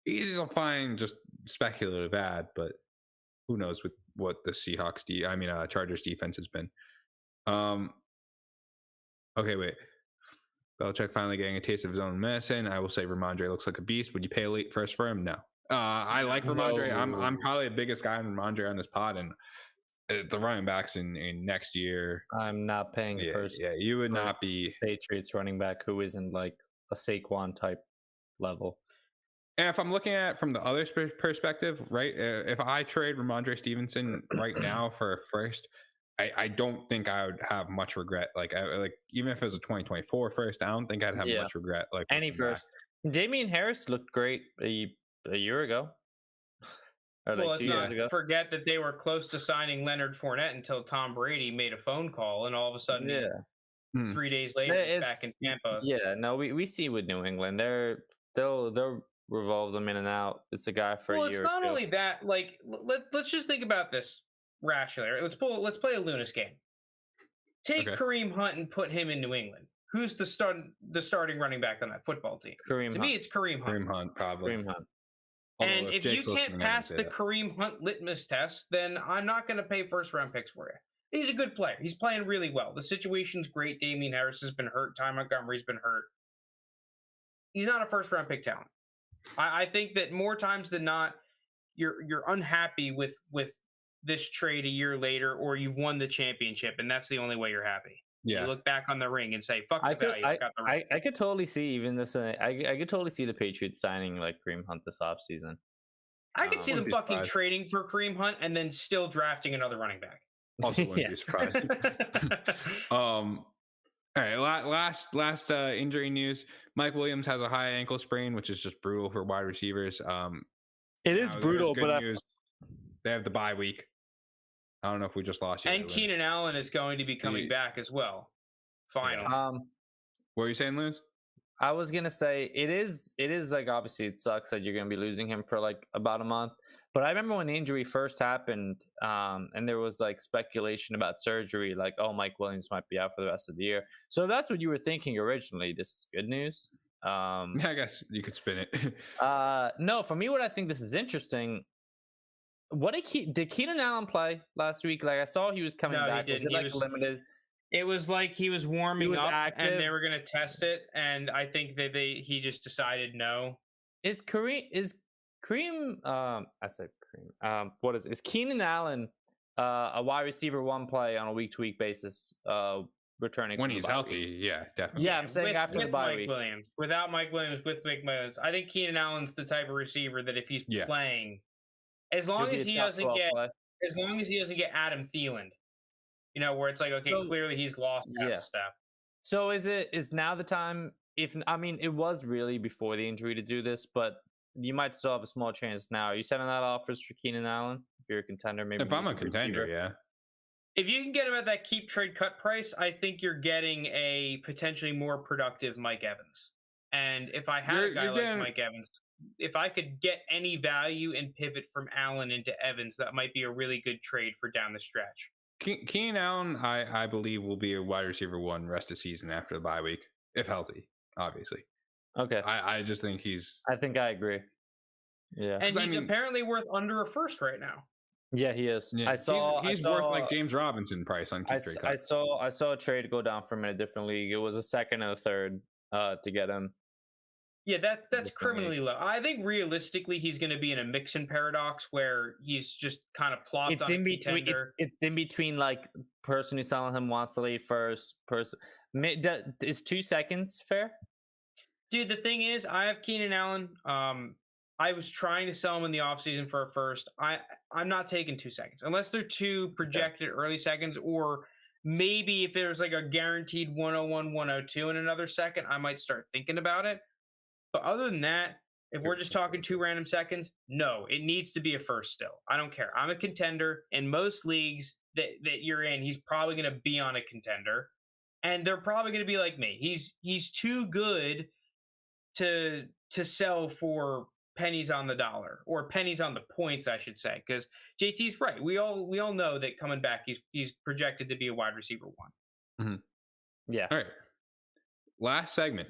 he's a fine just speculative ad. But who knows with what the Chargers defense has been. Okay, wait. Belichick finally getting a taste of his own medicine. I will say Ramondre looks like a beast. Would you pay a late first for him? No. I like Ramondre. No. I'm probably the biggest guy on Ramondre on this pod, and the running backs in next year. I'm not paying first. Yeah, you would not be Patriots running back who isn't like a Saquon type level. And if I'm looking at it from the other perspective, right? If I trade Ramondre Stevenson right now for a first, I don't think I would have much regret. Like even if it was a 2024 first, I don't think I'd have much regret. Like any first. Damien Harris looked great a year ago. Or like 2 years ago. Forget that they were close to signing Leonard Fournette until Tom Brady made a phone call, and all of a sudden, 3 days later, he's back in Tampa. Yeah, no, we see with New England, they'll revolve them in and out. It's a guy for a year. Well, it's not only that. Like, let's just think about this rationally. Right? Let's play a Lounis game. Take Kareem Hunt and put him in New England. Who's the starting running back on that football team? To me, it's Kareem Hunt. Kareem Hunt, probably. Kareem Hunt. And if you can't pass the Kareem Hunt litmus test, then I'm not going to pay first-round picks for you. He's a good player. He's playing really well. The situation's great. Damien Harris has been hurt. Ty Montgomery's been hurt. He's not a first-round pick talent. I think that more times than not, you're unhappy with this trade a year later, or you've won the championship, and that's the only way you're happy. Yeah. You look back on the ring and say, "Fuck the value." I could totally see even this. I could totally see the Patriots signing like Kareem Hunt this offseason. I could see them fucking trading for Kareem Hunt and then still drafting another running back. Also, wouldn't be surprised. All right, last injury news. Mike Williams has a high ankle sprain, which is just brutal for wide receivers. It is brutal, but they have the bye week. I don't know if we just lost you. And Keenan Allen is going to be coming back as well. Finally. What were you saying, Luz? I was gonna say it is like, obviously it sucks that you're gonna be losing him for like about a month. But I remember when the injury first happened, and there was like speculation about surgery, like, oh, Mike Williams might be out for the rest of the year. So if that's what you were thinking originally, this is good news. Yeah, I guess you could spin it. No, for me, what I think this is interesting. What did Keenan Allen play last week? Like, I saw he was coming back. He didn't. Was it like limited? It was like he was warming up, active. and they were going to test it, and I think that he just decided no. Is Keenan Allen a wide receiver one play on a week-to-week basis, returning when he's healthy? Yeah, definitely. Yeah, I'm saying after the bye week. Williams. Without Mike Williams, with Mike Williams, I think Keenan Allen's the type of receiver that if he's playing, as long as he doesn't get Adam Thielen, where it's like, okay, clearly he's lost that step. So is now the time? It was really before the injury to do this, but you might still have a small chance now. Are you sending out offers for Keenan Allen? If you're a contender, maybe. If I'm a contender, yeah. If you can get him at that keep trade cut price, I think you're getting a potentially more productive Mike Evans. And if I had a guy like Mike Evans, if I could get any value and pivot from Allen into Evans, that might be a really good trade for down the stretch. Keenan Allen, I believe, will be a wide receiver one rest of the season after the bye week, if healthy, obviously. Okay. I just think I think I agree. Yeah. And he's apparently worth under a first right now. Yeah, he is. Yeah. He's worth like James Robinson price on keep trade cut. I saw a trade go down for him in a different league. It was a second and a third to get him. Yeah, that's criminally low. I think realistically he's going to be in a Mixon paradox where he's just kind of plopped on a contender. It's in between, like, person who's selling him wants to leave first. Is 2 seconds fair? Dude, the thing is, I have Keenan Allen. I was trying to sell him in the offseason for a first. I'm not taking 2 seconds unless they're two projected early seconds, or maybe if there's like a guaranteed 101, 102 in another second, I might start thinking about it. But other than that, if we're just talking 2 random seconds, no, it needs to be a first still. I don't care. I'm a contender. In most leagues that you're in, he's probably going to be on a contender. And they're probably going to be like me. He's too good to sell for pennies on the dollar, or pennies on the points, I should say. Because JT's right. We all know that coming back, he's projected to be a wide receiver one. Mm-hmm. Yeah. All right. Last segment.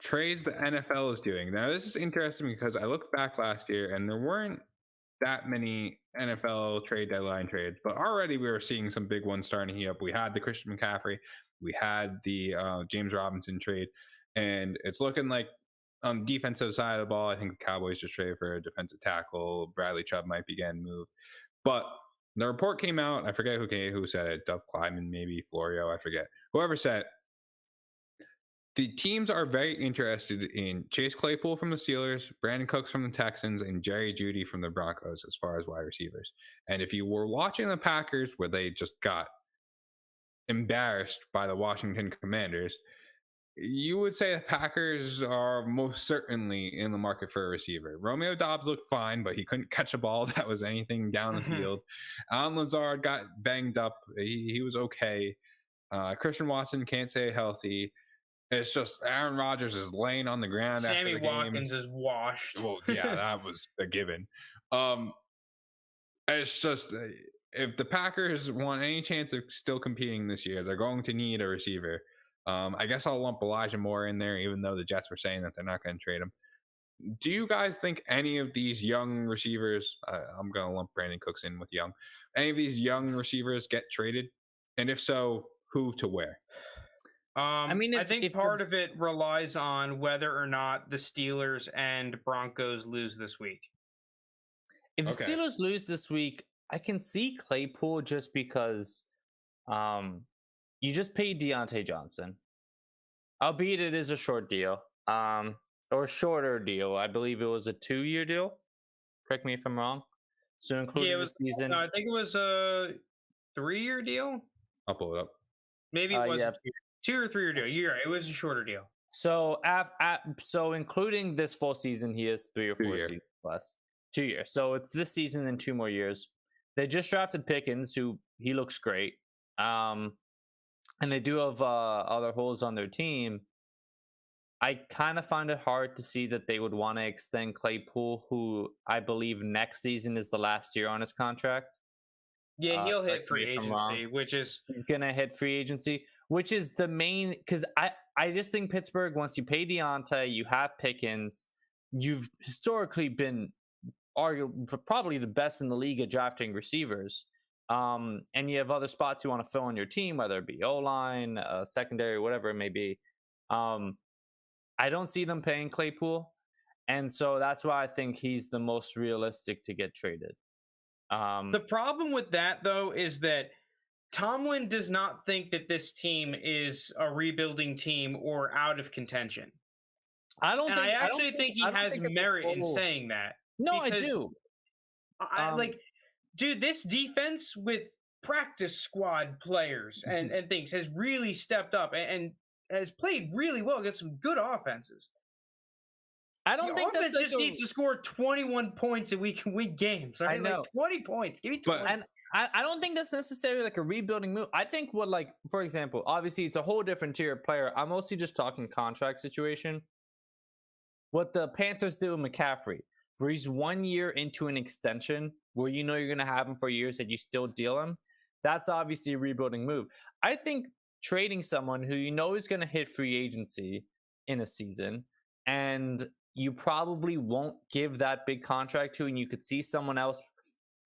Trades the NFL is doing. Now, this is interesting because I looked back last year and there weren't that many NFL trade deadline trades, but already we were seeing some big ones starting to heat up. We had the Christian McCaffrey, we had the James Robinson trade, and it's looking like on the defensive side of the ball, I think the Cowboys just traded for a defensive tackle. Bradley Chubb might be getting moved. But the report came out, I forget who said it, Dov Kleiman, maybe Florio, I forget. Whoever said it. The teams are very interested in Chase Claypool from the Steelers, Brandin Cooks from the Texans, and Jerry Jeudy from the Broncos as far as wide receivers. And if you were watching the Packers where they just got embarrassed by the Washington Commanders, you would say the Packers are most certainly in the market for a receiver. Romeo Doubs looked fine, but he couldn't catch a ball that was anything down the field. Allen Lazard got banged up. He was okay. Christian Watson can't stay healthy. It's just Aaron Rodgers is laying on the ground after the game. Sammy Watkins is washed. Well, yeah, that was a given. It's just, if the Packers want any chance of still competing this year, they're going to need a receiver. I guess I'll lump Elijah Moore in there, even though the Jets were saying that they're not going to trade him. Do you guys think any of these young receivers, I'm going to lump Brandin Cooks in with young, any of these young receivers get traded? And if so, who to where? I think part of it relies on whether or not the Steelers and Broncos lose this week. If the Steelers lose this week, I can see Claypool just because you just paid Deontay Johnson. Albeit it is a short deal. Or shorter deal. I believe it was a 2-year deal. Correct me if I'm wrong. So including the season. No, I think it was a 3-year deal. I'll pull it up. Maybe it was a 2 or 3-year deal. You're right. It was a shorter deal. So so including this full season, he is 3 or 4 seasons plus. 2 years. So it's this season and 2 more years. They just drafted Pickens, who he looks great. And they do have other holes on their team. I kind of find it hard to see that they would want to extend Claypool, who I believe next season is the last year on his contract. Yeah, he'll hit free agency, which is... He's going to hit free agency, which is the main... Because I just think Pittsburgh, once you pay Deontay, you have Pickens, you've historically been probably the best in the league at drafting receivers. And you have other spots you want to fill on your team, whether it be O-line, secondary, whatever it may be. I don't see them paying Claypool. And so that's why I think he's the most realistic to get traded. The problem with that, though, is that Tomlin does not think that this team is a rebuilding team or out of contention. I actually think he has merit in saying that. No, I do. Dude, this defense with practice squad players and things has really stepped up and has played really well against some good offenses. I don't think offense just needs to score 21 points and we can win games. Right? I know. Like 20 points. Give me 20. And I don't think that's necessarily like a rebuilding move. I think what, like, for example, obviously it's a whole different tier of player. I'm mostly just talking contract situation. What the Panthers did with McCaffrey, where he's 1 year into an extension where you know you're going to have him for years and you still deal him, that's obviously a rebuilding move. I think trading someone who you know is going to hit free agency in a season and you probably won't give that big contract to, and you could see someone else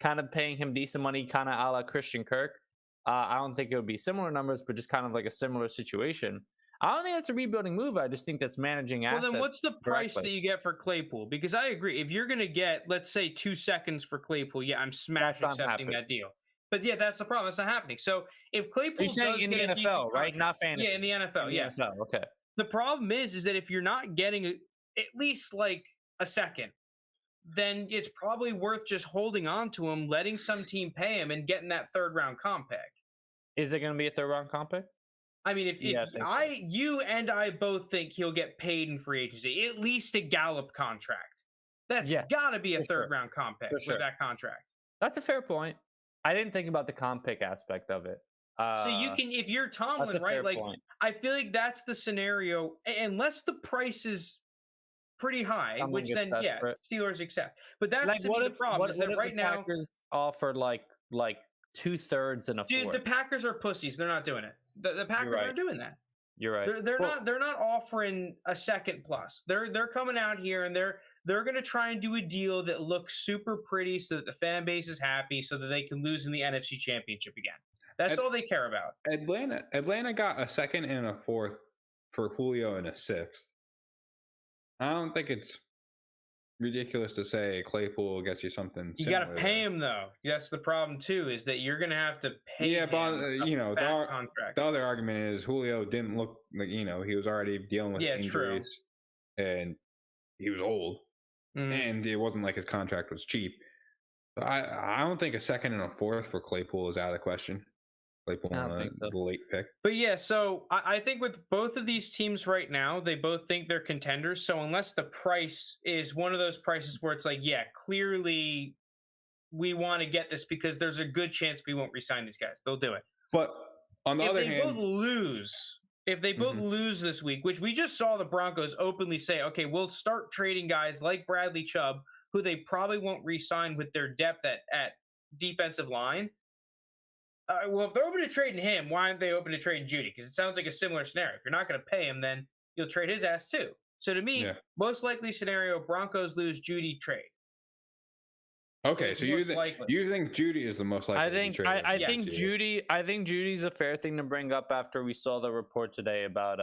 kind of paying him decent money, kind of a la Christian Kirk. I don't think it would be similar numbers, but just kind of like a similar situation. I don't think that's a rebuilding move. I just think that's managing assets. Well, then what's the price that you get for Claypool? Because I agree. If you're going to get, let's say, 2 seconds for Claypool, yeah, I'm accepting that deal. But yeah, that's the problem. That's not happening. So if Claypool does get in the NFL, right? Not fantasy. Yeah, in the NFL. Yeah. NFL, okay. The problem is that if you're not getting at least like a second, then it's probably worth just holding on to him, letting some team pay him, and getting that 3rd round comp pick. Is it going to be a 3rd round comp pick? I mean, if you and I both think he'll get paid in free agency, at least a Gallup contract. That's got to be a 3rd round comp pick with that contract. That's a fair point. I didn't think about the comp pick aspect of it. So you can, if you're Tomlin, right? Like, point. I feel like that's the scenario, unless the price is pretty high, which then Steelers accept. But that's like, the problem. Is that right now Packers offered like 2/3 and a 4th? Dude, the Packers are pussies. They're not doing it. The Packers aren't doing that. You're right. They're not offering a second plus. They're coming out here and they're going to try and do a deal that looks super pretty so that the fan base is happy so that they can lose in the NFC Championship again. That's all they care about. Atlanta got a 2nd and a 4th for Julio and a 6th. I don't think it's ridiculous to say Claypool gets you something. You got to pay him though. That's the problem too. Is that you're going to have to pay. Yeah, but the other argument is Julio didn't look like he was already dealing with injuries, and he was old, and it wasn't like his contract was cheap. So I don't think a 2nd and a 4th for Claypool is out of the question. Claypool on the late pick. But yeah, so I think with both of these teams right now, they both think they're contenders. So unless the price is one of those prices where it's like, yeah, clearly we want to get this because there's a good chance we won't re-sign these guys. They'll do it. But on the other hand, if they both lose this week, which we just saw the Broncos openly say, okay, we'll start trading guys like Bradley Chubb, who they probably won't re-sign with their depth at defensive line. Well, if they're open to trading him, why aren't they open to trading Jeudy? Because it sounds like a similar scenario. If you're not going to pay him, then you'll trade his ass too. So to me, most likely scenario, Broncos lose, Jeudy trade. Okay, so you think Jeudy is the most likely? I think Judy's a fair thing to bring up after we saw the report today about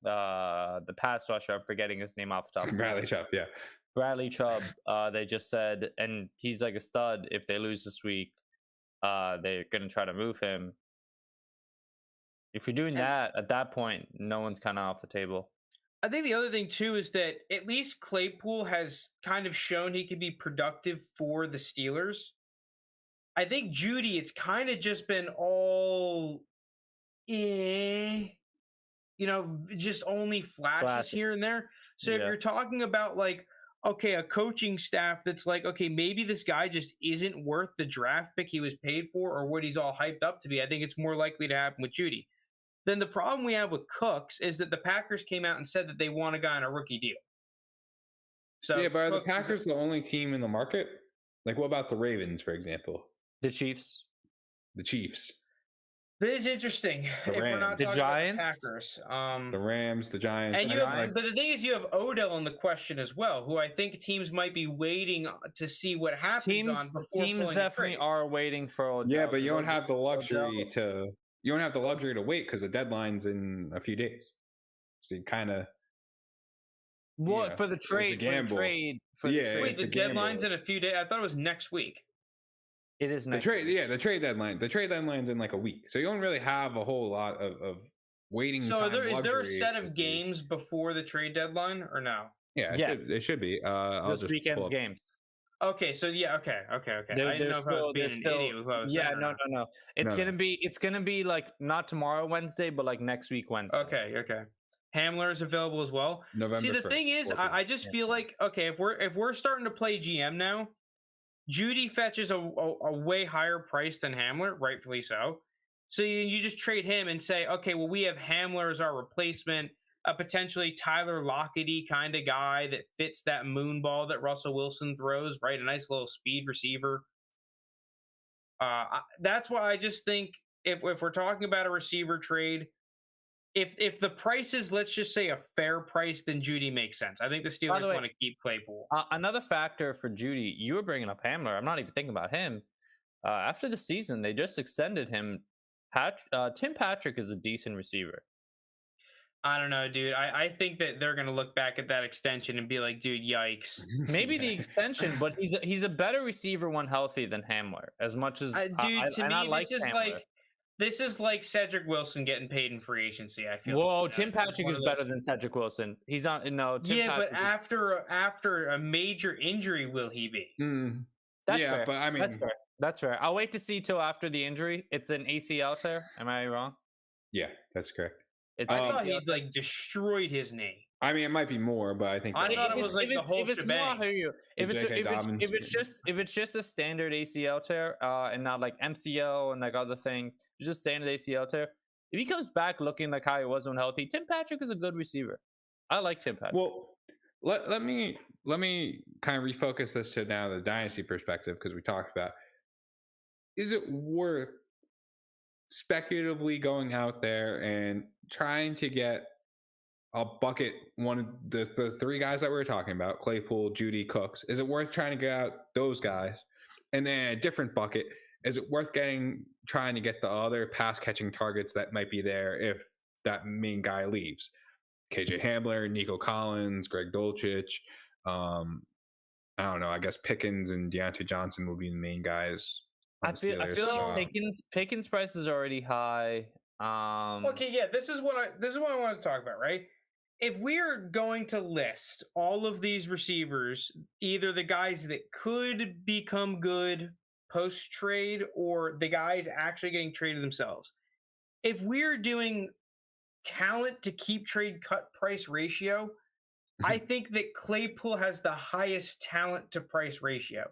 the pass rusher. I'm forgetting his name off the top. Bradley Chubb, yeah. Bradley Chubb. They just said, and he's like a stud. If they lose this week, they're gonna try to move him. If you're doing that, at that point, no one's kind of off the table. I think the other thing too is that at least Claypool has kind of shown he can be productive for the Steelers. I think Jeudy, it's kind of just been all, just only flashes here and there. So if you're talking about like okay, a coaching staff that's like, okay, maybe this guy just isn't worth the draft pick he was paid for or what he's all hyped up to be. I think it's more likely to happen with Jeudy. Then the problem we have with Cooks is that the Packers came out and said that they want a guy on a rookie deal. So yeah, but are the Cooks Packers the only team in the market? Like, what about the Ravens, for example? The Chiefs. The Chiefs. This is interesting. The If we're not Rams. The talking Giants? about the Packers, The Rams, the Giants. and I you don't have, like- but the thing is, you have Odell in the question as well, who I think teams might be waiting to see what happens on before Teams pulling the definitely trade. are waiting for Odell. yeah, but you don't because have the luxury Odell- to. You don't have the luxury to wait because the deadline's in a few days. So you kind of. What yeah, for the it's a trade? For the gamble. trade. For Yeah, the trade. Wait, it's the a gamble. deadline's in a few days. I thought it was next week. It is The next trade, week. yeah, the trade deadline. The trade deadline's in like a week, so you don't really have a whole lot of waiting. So time is there a luxury set to of see. games before the trade deadline or no? Yeah, Yes. it should be. I'll This just weekend's pull up- games. Okay, so yeah, okay. I didn't know if I was being an idiot with what I was Yeah, saying or no. not. It's No, gonna be. It's gonna be like not tomorrow Wednesday, but like next week Wednesday. Okay. Hamler is available as well. November. See, the 1st, thing is, 4 I just feel like, okay, if we're starting to play GM now, Jeudy fetches a way higher price than Hamler, rightfully so. So you just trade him and say, okay, well, we have Hamler as our replacement, a potentially Tyler Lockett-y kind of guy that fits that moon ball that Russell Wilson throws, right? A nice little speed receiver. That's why I just think if we're talking about a receiver trade, if the price is, let's just say, a fair price, then Jeudy makes sense. I think the Steelers way, want to keep Claypool. Another factor for Jeudy, you were bringing up Hamler. I'm not even thinking about him. After the season, they just extended him. Tim Patrick is a decent receiver. I don't know, dude. I think that they're going to look back at that extension and be like, dude, yikes. Maybe the extension, but he's a better receiver when healthy than Hamler. As much as Dude, to me, this is like Cedric Wilson getting paid in free agency. I feel. Whoa, like, Tim Patrick is better than Cedric Wilson. He's on Tim yeah, Patrick but after a major injury, will he be? That's yeah, fair. but I mean, that's fair. I'll wait to see till after the injury. It's an ACL tear. Am I wrong? yeah, that's correct. It's I thought he'd like destroyed his knee. I mean, it might be more, but I think I thought it was like the whole shebang. If it's just a standard ACL tear and not like MCL and like other things, it's just standard ACL tear. If he comes back looking like how he was when healthy, Tim Patrick is a good receiver. I like Tim Patrick. Well, let me kind of refocus this to now the dynasty perspective, because we talked about, is it worth speculatively going out there and trying to get a bucket, one of the three guys that we were talking about, Claypool, Jeudy, Cooks? Is it worth trying to get out those guys? And then a different bucket, is it worth trying to get the other pass catching targets that might be there if that main guy leaves? KJ Hamler, Nico Collins, Greg Dulcich. I don't know. I guess Pickens and Deontay Johnson will be the main guys. I feel like Pickens' price is already high. Okay, yeah, this is what I want to talk about, right? If we are going to list all of these receivers, either the guys that could become good post trade or the guys actually getting traded themselves, if we're doing talent to keep trade cut price ratio, I think that Claypool has the highest talent to price ratio.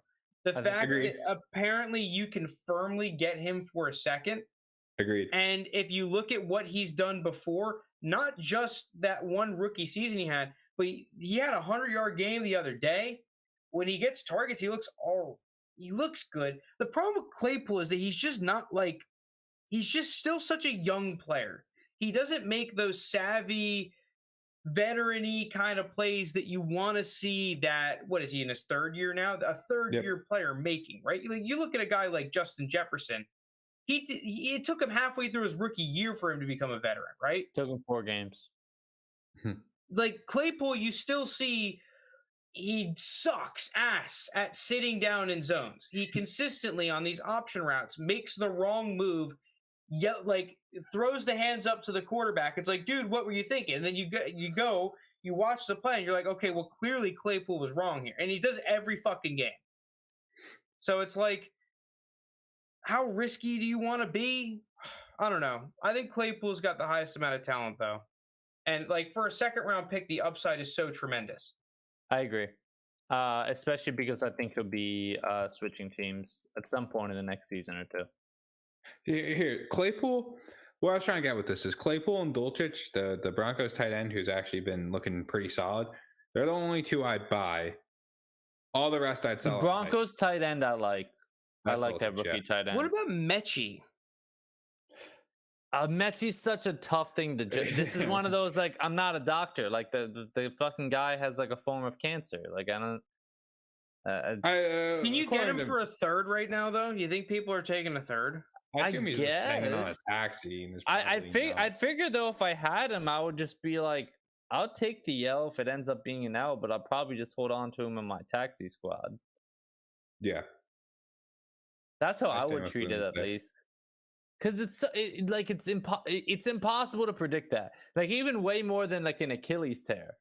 The fact that apparently you can firmly get him for a second. Agreed. And if you look at what he's done before, not just that one rookie season he had, but he had a 100-yard game the other day. When he gets targets, he looks good. The problem with Claypool is that he's just still such a young player. He doesn't make those savvy, veteran-y kind of plays that you want to see. That, what is he, in his third year now? A third-year player making, right? You look at a guy like Justin Jefferson. It took him halfway through his rookie year for him to become a veteran, right? Took him 4 games. Like Claypool, you still see he sucks ass at sitting down in zones. He consistently on these option routes makes the wrong move, throws the hands up to the quarterback. It's like, dude, what were you thinking? And then you watch the play and you're like, okay, well, clearly Claypool was wrong here. And he does every fucking game. So it's like, how risky do you want to be? I don't know. I think Claypool's got the highest amount of talent, though. And like for a second round pick, the upside is so tremendous. I agree. especially because I think he'll be switching teams at some point in the next season or two. Here, Claypool. What I was trying to get with this is Claypool and Dulcich, the Broncos tight end, who's actually been looking pretty solid. They're the only two I'd buy. All the rest I'd sell. Broncos tight end, I like Dulcich, that rookie tight end. What about Mechie? Mechie's such a tough thing to judge. This is one of those, like, I'm not a doctor. Like, the fucking guy has, like, a form of cancer. Like, I don't... Can you get him for a third right now, though? You think people are taking a third? I assume he's just staying on a taxi. I'd figure, though, if I had him, I would just be like, I'll take the L if it ends up being an L, but I'll probably just hold on to him in my taxi squad. Yeah. That's how I would treat it, at least. Because it's impossible to predict that. Like, even way more than like an Achilles tear.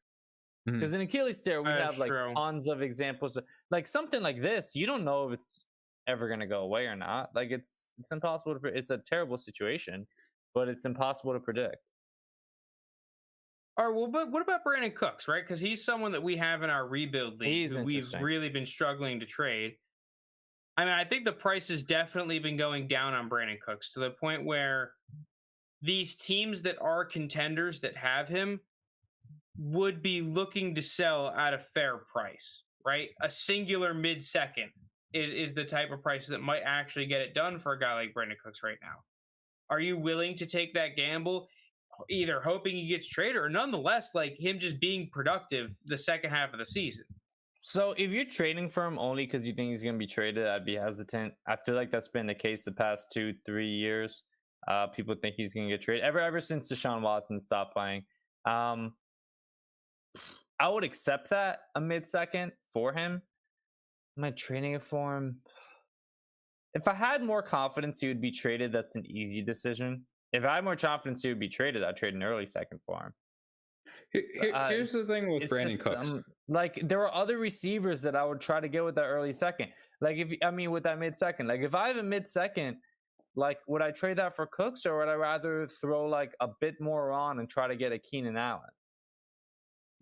Because in Achilles tear, we have like tons of examples. Like something like this, you don't know if it's ever going to go away or not. Like it's impossible to. It's a terrible situation, but it's impossible to predict. All right, well, but what about Brandin Cooks, right? Because he's someone that we have in our rebuild league who we've really been struggling to trade. I mean, I think the price has definitely been going down on Brandin Cooks to the point where these teams that are contenders that have him would be looking to sell at a fair price, right? A singular mid-second is the type of price that might actually get it done for a guy like Brandin Cooks right now. Are you willing to take that gamble, either hoping he gets traded or nonetheless, like him just being productive the second half of the season? So if you're trading for him only because you think he's going to be traded, I'd be hesitant. I feel like that's been the case the past 2-3 years. People think he's going to get traded ever since Deshaun Watson stopped playing. I would accept that a mid-second for him. Am I trading it for him? If I had more confidence he would be traded, that's an easy decision. If I had more confidence he would be traded, I'd trade an early second for him. Here's the thing with Brandin Cooks. Like there are other receivers that I would try to get with that early second. Like with that mid-second. Like if I have a mid-second, like would I trade that for Cooks, or would I rather throw like a bit more on and try to get a Keenan Allen?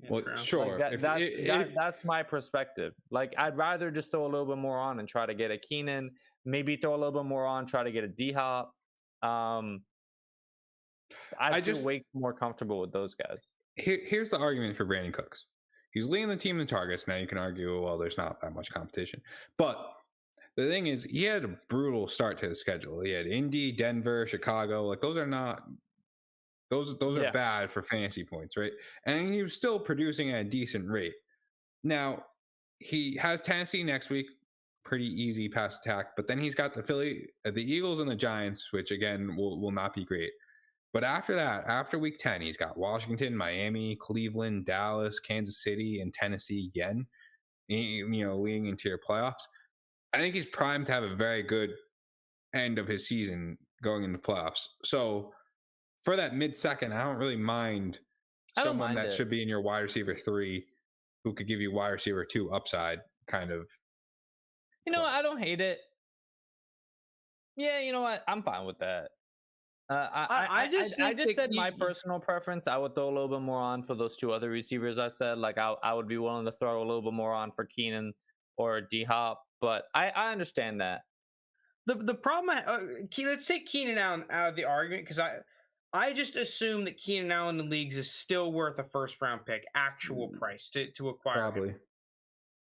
Well, sure. Like that's my perspective. Like I'd rather just throw a little bit more on and try to get a Keenan, maybe throw a little bit more on, try to get a D-Hop. I feel way more comfortable with those guys. Here's the argument for Brandin Cooks. He's leading the team in targets. Now you can argue, well, there's not that much competition. But the thing is, he had a brutal start to the schedule. He had Indy, Denver, Chicago. Like those are not those are bad for fantasy points, right? And he was still producing at a decent rate. Now he has Tennessee next week, pretty easy pass attack. But then he's got the Eagles and the Giants, which again will not be great. But after that, after week 10, he's got Washington, Miami, Cleveland, Dallas, Kansas City, and Tennessee again, leading into your playoffs. I think he's primed to have a very good end of his season going into playoffs. So for that mid-second, I don't really mind someone that should be in your wide receiver 3 who could give you wide receiver 2 upside kind of. I don't hate it. Yeah, you know what? I'm fine with that. I just said my personal preference. I would throw a little bit more on for those 2 other receivers. I said like I would be willing to throw a little bit more on for Keenan or D-Hop, but I understand that. The problem, let's take Keenan Allen out of the argument because I just assume that Keenan Allen in leagues is still worth a first-round pick, actual price to acquire. Probably. Him.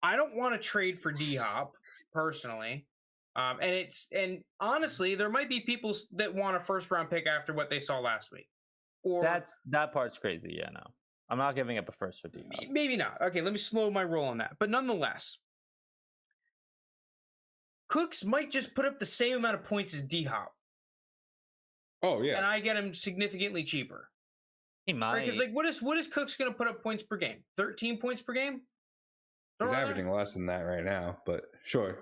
I don't want to trade for D-Hop personally. And honestly, there might be people that want a first-round pick after what they saw last week. Or that part's crazy. Yeah, no, I'm not giving up a first for D-Hop. Maybe not. Okay, let me slow my roll on that. But nonetheless, Cooks might just put up the same amount of points as D-Hop. Oh yeah, and I get him significantly cheaper. He might. Because like, what is Cooks going to put up points per game? 13 points per game. He's averaging less than that right now, but sure.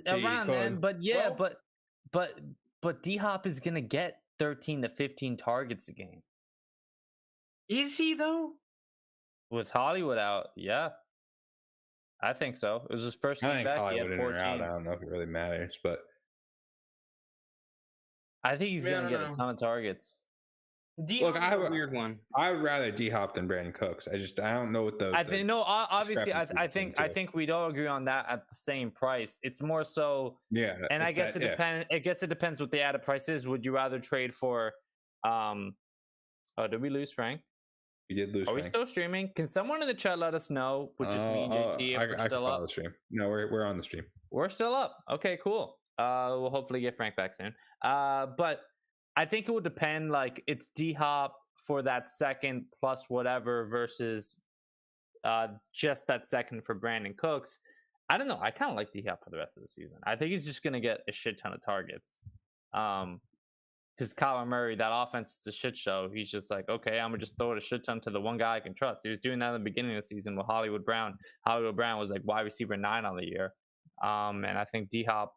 Around then, but yeah, but D-Hop is gonna get 13 to 15 targets a game. Is he though? With Hollywood out, yeah, I think so. It was his first game back. He had 14. I don't know if it really matters, but I think he's gonna get a ton of targets. D-Hop is a weird one. I would rather D-Hop than Brandin Cooks. I don't know what the. I think no. Obviously, I think we'd all agree on that at the same price. It's more so. Yeah, and I guess it depends. I guess it depends what the added price is. Would you rather trade for? Oh, did we lose Frank? We did lose. Are we still streaming? Can someone in the chat let us know? Which is me and JT. If we're still up. The stream. No, we're on the stream. We're still up. Okay, cool. We'll hopefully get Frank back soon. But I think it would depend. Like it's D-Hop for that second plus whatever versus just that second for Brandin Cooks. I don't know. I kind of like D-Hop for the rest of the season. I think he's just gonna get a shit ton of targets. Because Kyler Murray, that offense is a shit show. He's just like, okay, I'm gonna just throw it a shit ton to the one guy I can trust. He was doing that in the beginning of the season with Hollywood Brown. Hollywood Brown was like wide receiver 9 on the year. And I think D-Hop,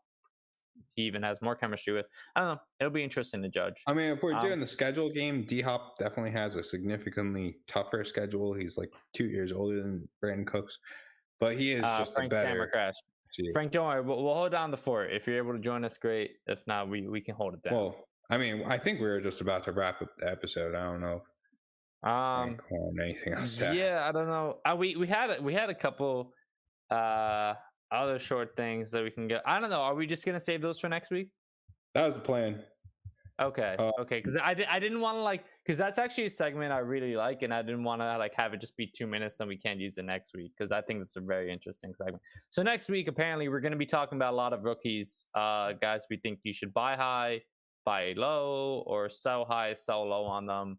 he even has more chemistry with. I don't know. It'll be interesting to judge. I mean, if we're doing the schedule game, D-Hop definitely has a significantly tougher schedule. He's like 2 years older than Brandin Cooks, but he is just Frank's a better. Camera crash. Frank, don't worry. We'll hold down the fort. If you're able to join us, great. If not, we can hold it down. Well, I mean, I think we were just about to wrap up the episode. I don't know. Anything else? Yeah, I don't know. We had a couple other short things that we can get. I don't know. Are we just gonna save those for next week? That was the plan. Okay. Because I didn't want to because that's actually a segment I really like, and I didn't want to have it just be 2 minutes, then we can't use it next week because I think it's a very interesting segment. So next week, apparently, we're gonna be talking about a lot of rookies, guys. We think you should buy high, buy low, or sell high, sell low on them.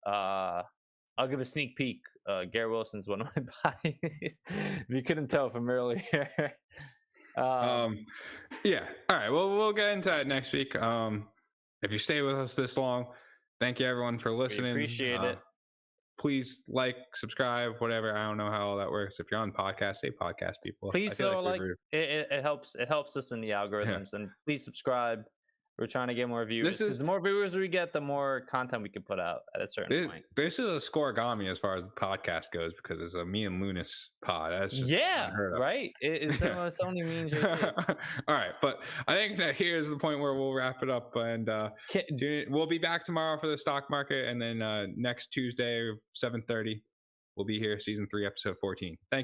I'll give a sneak peek. Garrett Wilson's one of my buys. If you couldn't tell from earlier. Yeah. All right. Well, we'll get into that next week. If you stay with us this long, thank you everyone for listening. We appreciate it. Please like, subscribe, whatever. I don't know how all that works. If you're on podcast, say podcast people. Please though, it helps us in the algorithms, and please subscribe. We're trying to get more viewers. The more viewers we get, the more content we can put out at a certain point. This is a scoregami as far as the podcast goes because it's a me and Lounis pod. That's just right. It's only me and JT. All right, but I think that here's the point where we'll wrap it up, and we'll be back tomorrow for the stock market, and then next Tuesday 7:30 we'll be here, season 3, episode 14. Thank you.